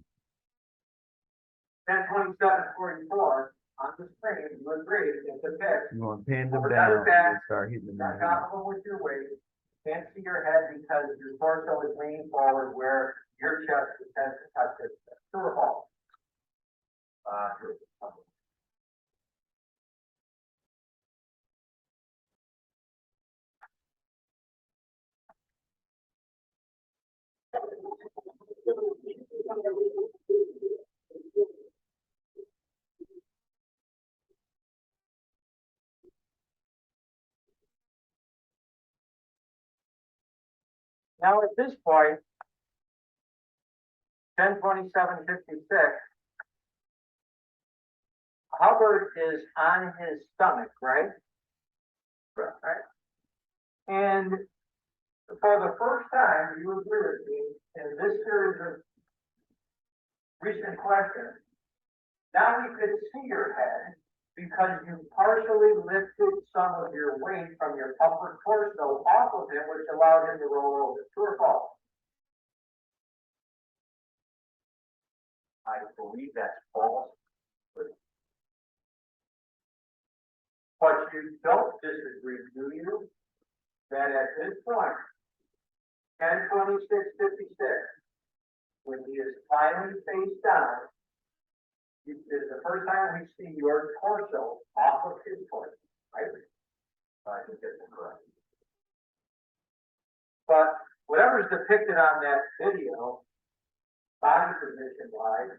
10:27:44 on the screen, you agree, it's a pitch. You want to pin them Over down their back, and start hitting them in You're the head. comfortable with your weight, can't see your head because your torso is leaning forward where your chest has to touch it. True or false? True. Now, at this point, 10:27:56, Hubbard is on his stomach, right? Right. And for the first time, you agree with me, in this series of recent questions, now we could see your head because you partially lifted some of your weight from your upper torso off of him, which allowed him to roll over. True or false? I believe that's false. But you don't disagree, do you? That at this point, 10:26:56, when he is finally face down, this is the first time we see your torso off of his torso, right? I think that's correct. But whatever is depicted on that video, body position wise,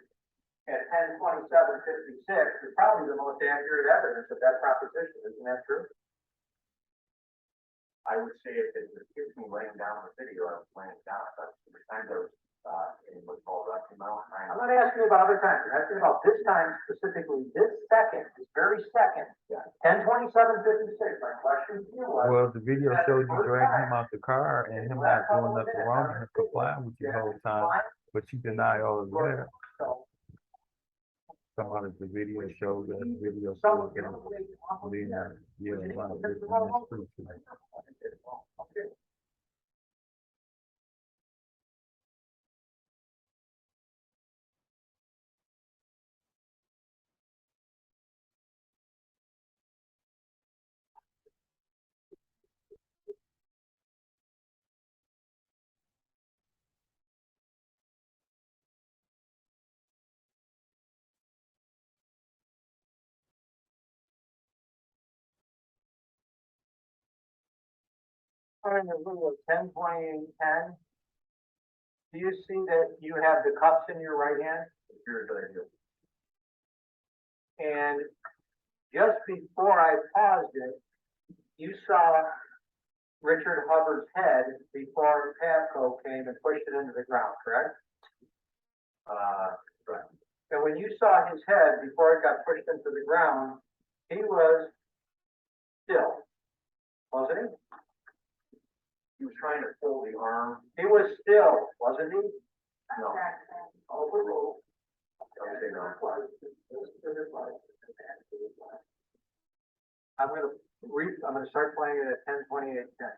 at 10:27:56 is probably the most accurate evidence of that proposition, isn't that true? I would say if it was me laying down the video, I was laying down, but the time there was, in what's called Rocky Mountain. I'm not asking you about other times, I'm asking about this time specifically, this second, this very second. Yeah. 10:27:56, my question to you was. Well, the video showed you dragging him out the car and him not doing nothing wrong and him complying with you the whole time, but you deny all of that. So, Somehow the video showed that the video so, showed him being, yeah, a lot of this. Okay. In the video 10:28:10, do you see that you have the cups in your right hand? Here's what I do. And just before I paused it, you saw Richard Hubbard's head before Pavco came and pushed it into the ground, correct? Right. And when you saw his head before it got pushed into the ground, he was still, wasn't he? He was trying to pull the arm. He was still, wasn't he? No. Overruled. I would say no. I'm gonna start playing it at 10:28:10.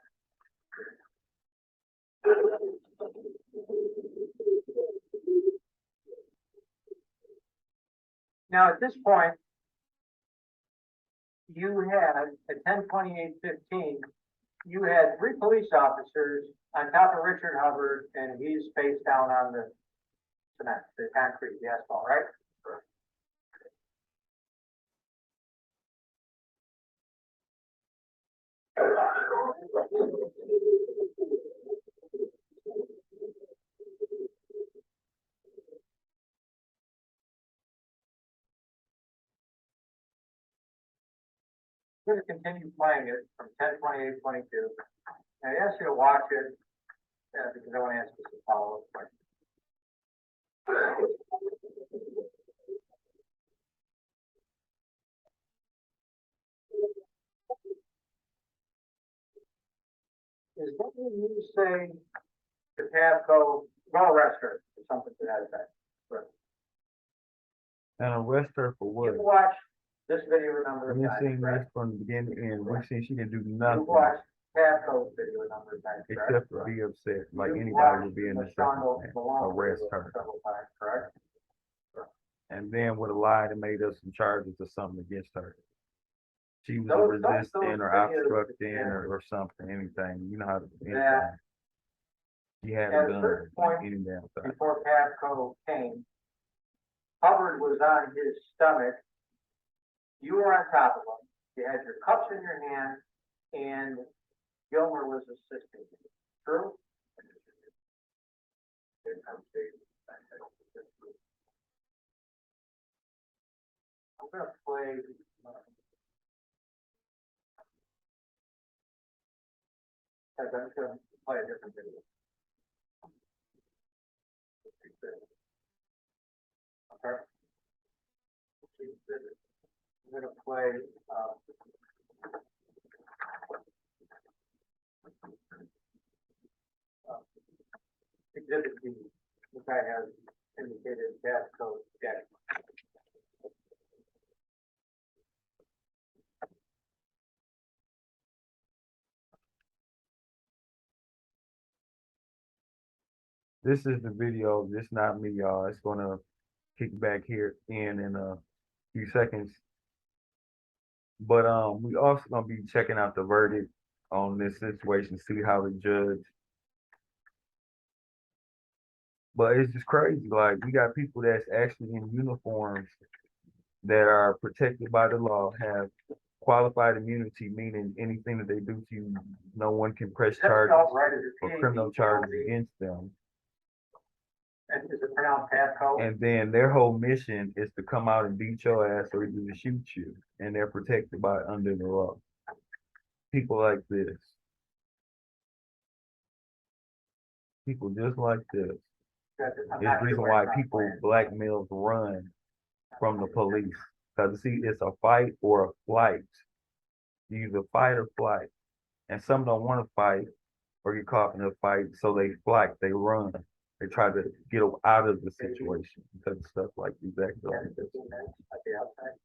Now, at this point, you had, at 10:28:15, you had 3 police officers on top of Richard Hubbard, and he's face down on the cement, the concrete, the asphalt, right? Correct. I'm going to continue playing it from 10:28:22. I ask you to watch it because I want to ask you some follow-up questions. Is that when you say to Pavco, go arrest her, or something to that effect? And arrest her for what? You've watched this video a number of We've times, seen correct? this from the beginning to end. We've seen she can do You've nothing watched Pavco's video a number of times, correct? except for be upset, like You've anybody would watched be in the Machado circumstance. Malone Arrest video her. several times, correct? And then would have lied and made us some charges or something against her. She was Those resisting or videos, obstructing yeah. or something, anything. You know how to, Yeah. anything. She At hadn't a done certain point any damn thing. before Pavco came, Hubbard was on his stomach. You were on top of him. You had your cups in your hand, and Gilmer was assisting you. True? I'm gonna play. I'm gonna play a different video. Okay. I'm gonna play, exhibit B, which I have indicated gas code check. This is the video. This not me, y'all. It's gonna kick back here in a few seconds. But we also gonna be checking out the verdict on this situation, see how the judge. But it's just crazy. Like we got people that's actually in uniforms that are protected by the law, have qualified immunity, meaning anything that they do to you, no one can press charges or criminal charges against them. And is it pronounced Pasco? And then their whole mission is to come out and beat your ass or even to shoot you. And they're protected by under the law. People like this. People just like this. I'm It's not the sure reason where why it's people, planned. black males, run from the police. Because see, it's a fight or a flight. You either fight or flight. And some don't want to fight or get caught in a fight, so they flight, they run. They try to get out of the situation because of stuff like these acts like this. 15 minutes at the outside.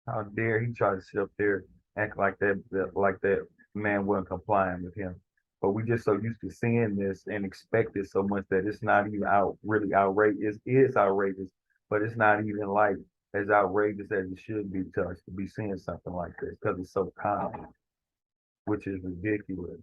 How dare he try to sit up there, act like that man wasn't complying with him. But we just so used to seeing this and expect it so much that it's not even really outrageous. It is outrageous, but it's not even like as outrageous as it should be to us to be seeing something like this because it's so common, which is ridiculous.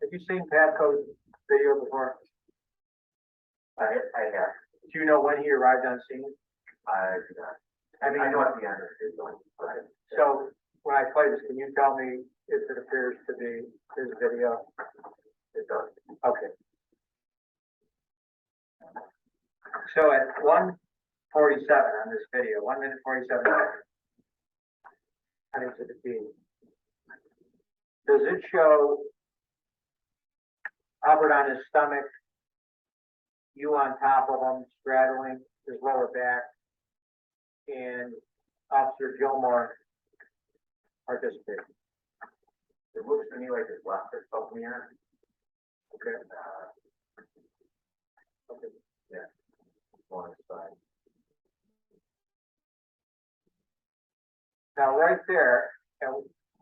Have you seen Pasco's video before? I have, Do you know when he arrived on scene? I do not. I mean, I know at the end it's going, but. So when I play this, can you tell me if it appears to be his video? It does. Okay. So at 1:47 on this video, 1 minute 47 seconds. I think it's a B. Does it show Hubbard on his stomach, you on top of him, straddling his lower back, and Officer Gilmore participating? It looks to me like it's left it's up in the air. Okay. Okay. Yeah. On his side. Now, right there at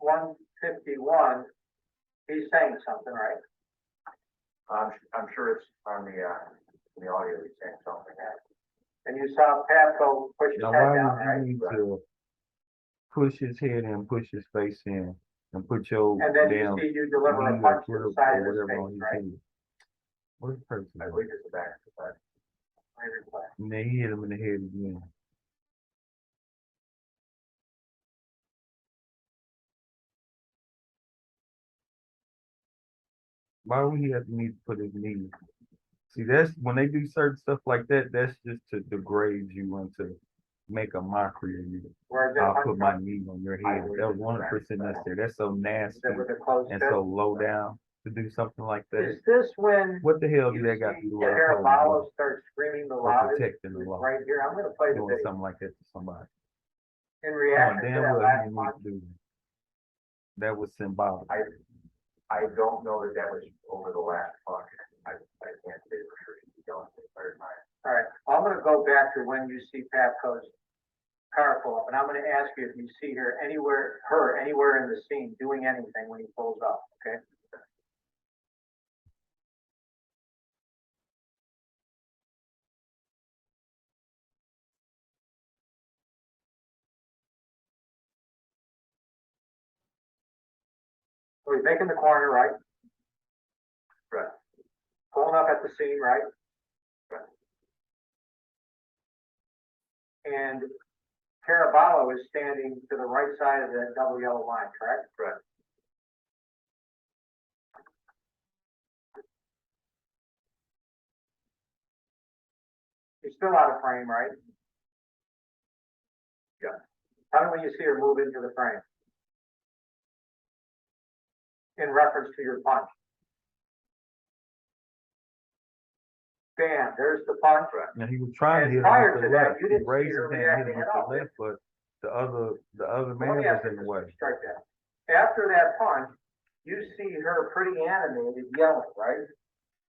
1:51, he's saying something, right? I'm sure it's on the audio, he's saying something. And you saw Pasco push his Now, head why down, would right? you need to push his head in, push his face in, and put your And then you damn see you deliver a knee punch to or the side of his whatever on face, his right? head? What's the person? I believe it's the back of the side. I replay. And then he hit him in the head again. Why would he have to need to put his knee? See, that's when they do certain stuff like that, that's just to degrade you and to make a mockery of you. Where's that I'll punch put my from? knee on your head. That was 100% necessary. That's so Is nasty that with a closed and fist? so low down to do something like that. Is this when What the hell do you that got to see do with us Caraballo start screaming the or loudest? protecting the law? Right here, I'm gonna play the Doing video. something like that to somebody. In Knowing reaction to damn that well he last didn't punch, need to do that. That was symbolic. I don't know that was over the last punch. I can't say for sure. He's going to third time. all right, I'm gonna go back to when you see Pasco's car pull up, and I'm gonna ask you if you see her anywhere in the scene doing anything when he pulls up, okay? So he's making the corner, right? Right. Pulling up at the scene, right? Right. And Caraballo is standing to the right side of that double yellow line, correct? Correct. She's still out of frame, right? Yeah. Tell me when you see her move into the frame. In reference to your punch. Bam, there's the punch. Now he was trying to And hit him prior with the to that, left. you He didn't see raised her his hand, hit him reacting with at all, the left, but the other man Let me was ask in you the this, way. strike that. After that punch, you see her pretty animated yelling, right?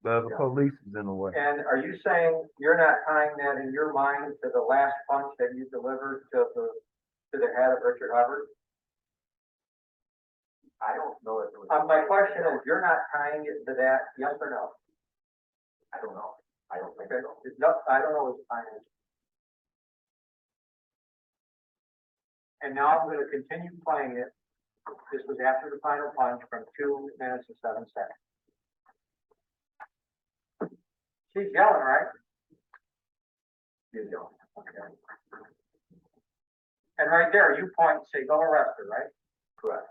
The police is in the way. And are you saying you're not tying that in your mind to the last punch that you delivered to the head of Richard Hubbard? I don't know if it was. My question is, you're not tying it to that, yes or no? I don't know. I don't think Okay, so. no, I don't know what the time is. And now I'm gonna continue playing it. This was after the final punch from 2 minutes and 7 seconds. She's yelling, right? You know. Okay. And right there, you point and say, go arrest her, right? Correct.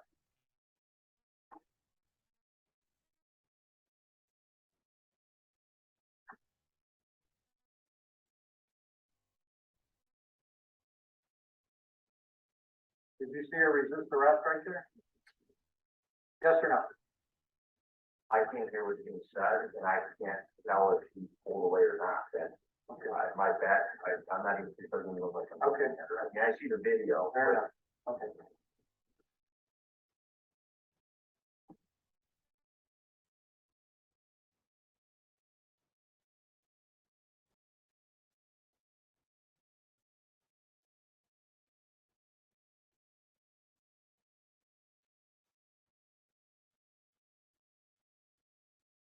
Did you see her resist arrest right there? Yes or no? I can't hear what's being said, and I can't tell if she's pulled away or not. That my back, I'm not even, it doesn't even look like I'm. Okay. I mean, I see the video. Fair enough. Okay.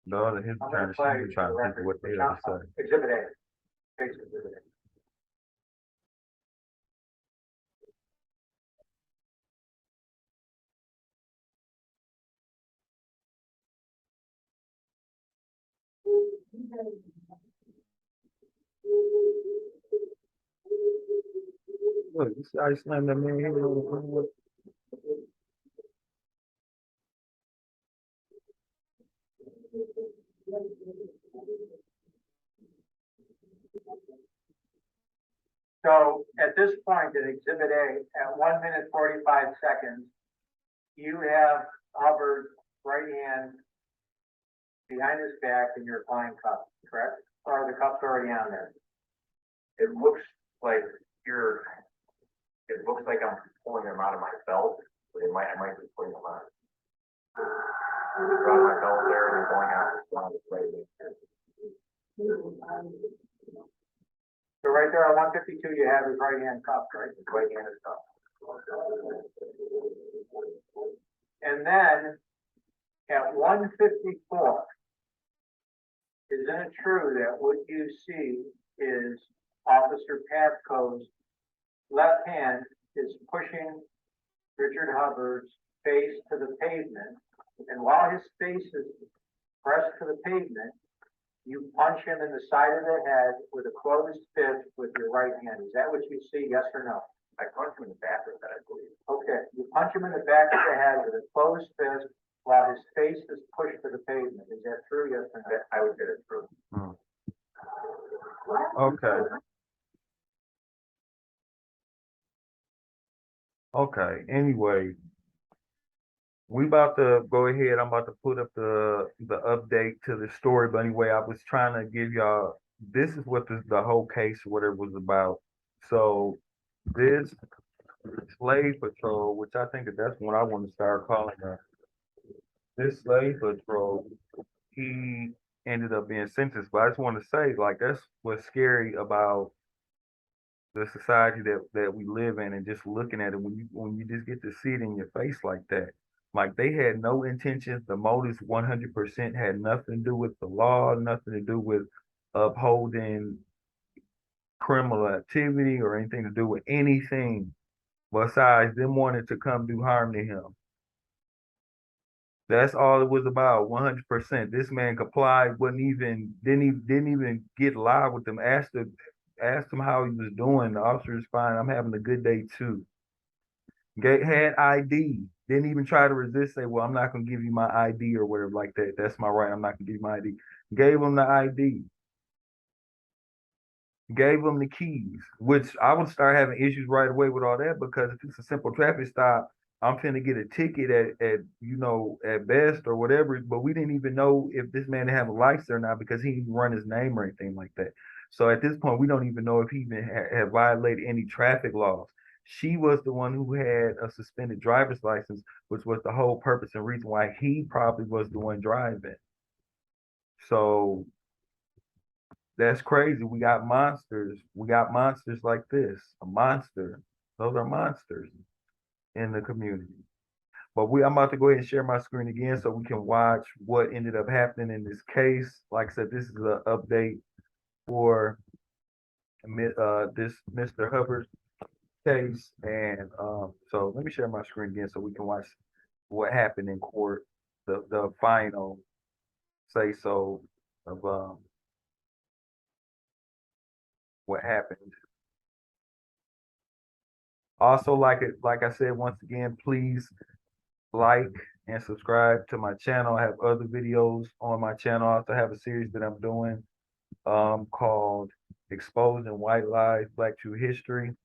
The other his I'm attorney, gonna play she's trying to think of what they have to say. Exhibit A. Case Exhibit A. Look, this I slammed that man here. So at this point in Exhibit A, at 1 minute 45 seconds, you have Hubbard's right hand behind his back and you're applying cuffs, correct? Or are the cuffs already on there? It looks like it looks like I'm pulling them out of my belt, but I might be putting them on. Got my belt there and they're going out this way. So right there on 152, you have his right hand cuffed, right? His right hand is up. And then at 154, isn't it true that what you see is Officer Pavko's left hand is pushing Richard Hubbard's face to the pavement, and while his face is pressed to the pavement, you punch him in the side of the head with a closed fist with your right hand. Is that what you see, yes or no? I punched him in the back of the head, I believe. Okay, you punch him in the back of the head with a closed fist while his face is pushed to the pavement. Is that true, yes or no? I would get it true. Okay. Okay, anyway, we about to go ahead. I'm about to put up the update to the story. But anyway, I was trying to give y'all, this is what the whole case, whatever was about. So this slave patrol, which I think that's what I want to start calling her. This slave patrol, he ended up being sentenced. But I just want to say, like, that's what's scary about the society that we live in, and just looking at it when you just get to see it in your face like that. Like, they had no intentions. The motives 100% had nothing to do with the law, nothing to do with upholding criminal activity or anything to do with anything besides them wanting to come do harm to him. That's all it was about, 100%. This man complied, didn't even get live with them. Asked him how he was doing. The officer is fine. I'm having a good day too. Had ID. Didn't even try to resist. Say, well, I'm not gonna give you my ID or whatever like that. That's my right. I'm not gonna give you my ID. Gave him the ID. Gave him the keys, which I would start having issues right away with all that, because if it's a simple traffic stop, I'm finna get a ticket at best or whatever. But we didn't even know if this man had a license or not, because he didn't run his name or anything like that. So at this point, we don't even know if he even had violated any traffic laws. She was the one who had a suspended driver's license, which was the whole purpose and reason why he probably was the one driving. So that's crazy. We got monsters. We got monsters like this. A monster. Those are monsters in the community. But I'm about to go ahead and share my screen again so we can watch what ended up happening in this case. Like I said, this is an update for this Mr. Hubbard case. And so let me share my screen again so we can watch what happened in court, the final say so of what happened. Also, like I said, once again, please like and subscribe to my channel. I have other videos on my channel. I also have a series that I'm doing called Exposing White Lies, Black True History.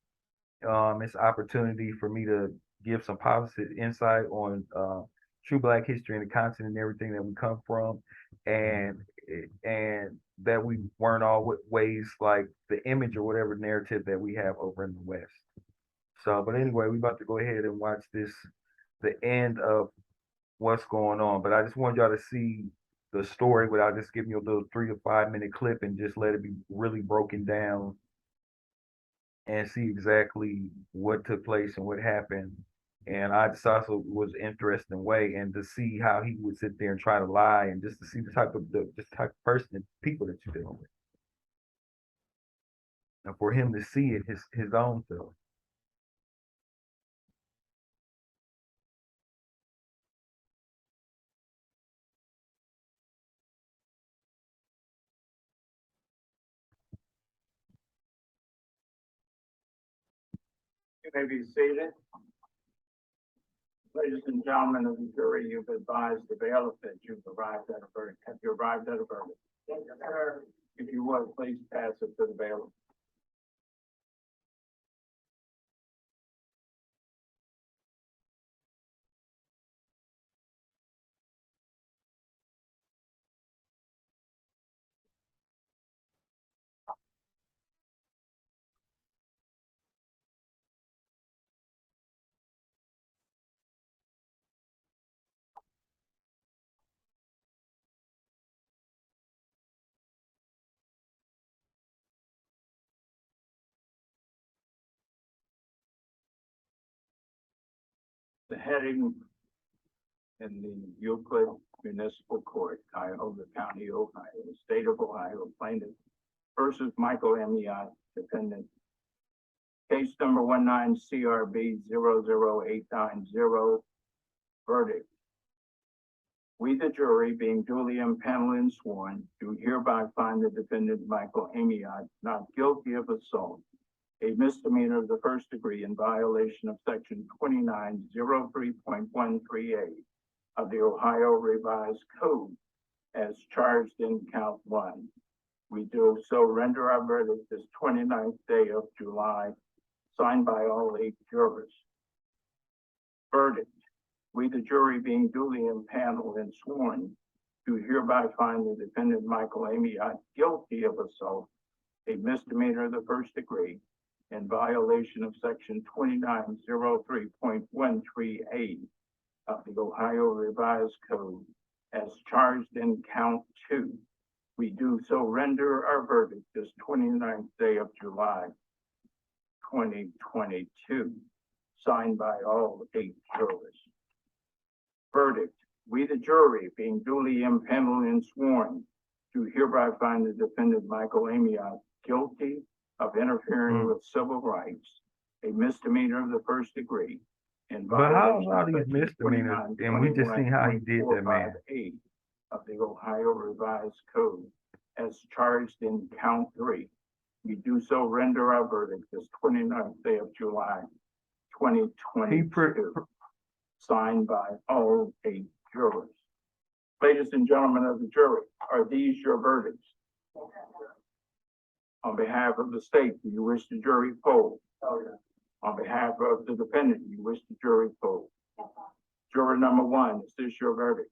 It's an opportunity for me to give some positive insight on true Black history and the content and everything that we come from, and that we weren't always like the image or whatever narrative that we have over in the West. So, but anyway, we're about to go ahead and watch this, the end of what's going on. But I just want y'all to see the story without just giving you a little 3 to 5 minute clip and just let it be really broken down and see exactly what took place and what happened. And I just also was interesting way and to see how he would sit there and try to lie and just to see the type of person and people that you're dealing with. And for him to see it his own self. You may be seated. Ladies and gentlemen of the jury, you've advised the bailiff that you've arrived at a verdict. Have you arrived at a verdict? Yes, sir. If you would, please pass it to the bailiff. The heading in the Euclid Municipal Court, Cuyahoga County, Ohio, State of Ohio, plaintiff versus Michael Amiott, defendant. Case number 19-CRB-00890, verdict. We, the jury, being duly impaneled and sworn, do hereby find the defendant Michael Amiott not guilty of assault, a misdemeanor of the first degree in violation of section 2903.138 of the Ohio Revised Code as charged in count 1. We do so render our verdict this 29th day of July, signed by all 8 jurors. Verdict. We, the jury, being duly impaneled and sworn, do hereby find the defendant Michael Amiott guilty of assault, a misdemeanor of the first degree, in violation of section 2903.138 of the Ohio Revised Code as charged in count 2. We do so render our verdict this 29th day of July, 2022, signed by all 8 jurors. Verdict. We, the jury, being duly impaneled and sworn, do hereby find the defendant Michael Amiott guilty of interfering with civil rights, a misdemeanor of the first degree. But how are these misdemeanors? And we just seen how he did that, man. Of the Ohio Revised Code as charged in count 3. We do so render our verdict this 29th day of July, 2022, signed by all 8 jurors. Ladies and gentlemen of the jury, are these your verdicts? On behalf of the state, do you wish the jury poll? On behalf of the defendant, do you wish the jury poll? Juror number 1, is this your verdict?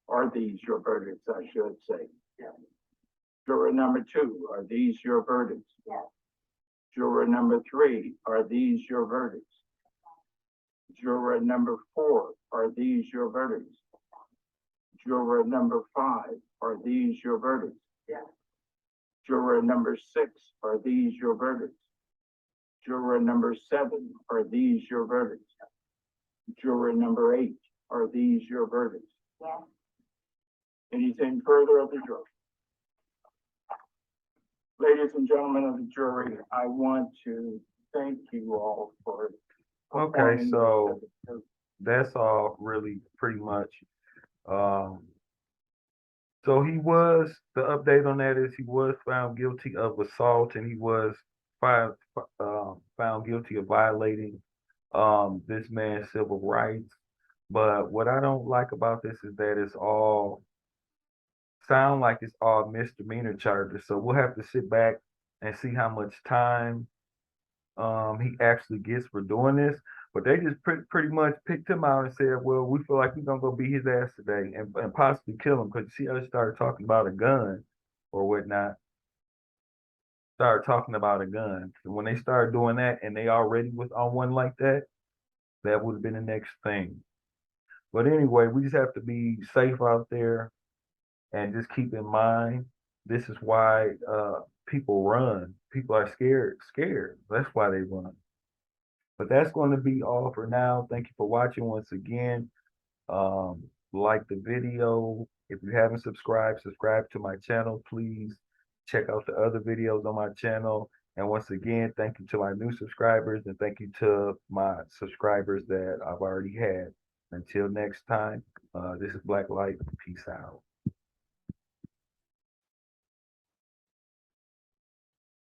Are these your verdicts, I should say? Juror number 2, are these your verdicts? Juror number 3, are these your verdicts? Juror number 4, are these your verdicts? Juror number 5, are these your verdicts? Yes. Juror number 6, are these your verdicts? Juror number 7, are these your verdicts? Juror number 8, are these your verdicts? Yes. Anything further of the jury? Ladies and gentlemen of the jury, I want to thank you all for. Okay, performing so this. that's all really pretty much. So he was, the update on that is he was found guilty of assault and he was found guilty of violating this man's civil rights. But what I don't like about this is that it's all sound like it's all misdemeanor charges. So we'll have to sit back and see how much time he actually gets for doing this. But they just pretty much picked him out and said, well, we feel like we're gonna go beat his ass today and possibly kill him, because you see how they started talking about a gun or whatnot. Started talking about a gun. And when they started doing that and they already was on one like that, that would have been the next thing. But anyway, we just have to be safe out there and just keep in mind, this is why people run. People are scared. That's why they run. But that's going to be all for now. Thank you for watching once again. Like the video. If you haven't subscribed, subscribe to my channel. Please check out the other videos on my channel. And once again, thank you to my new subscribers and thank you to my subscribers that I've already had. Until next time, this is Black Light. Peace out.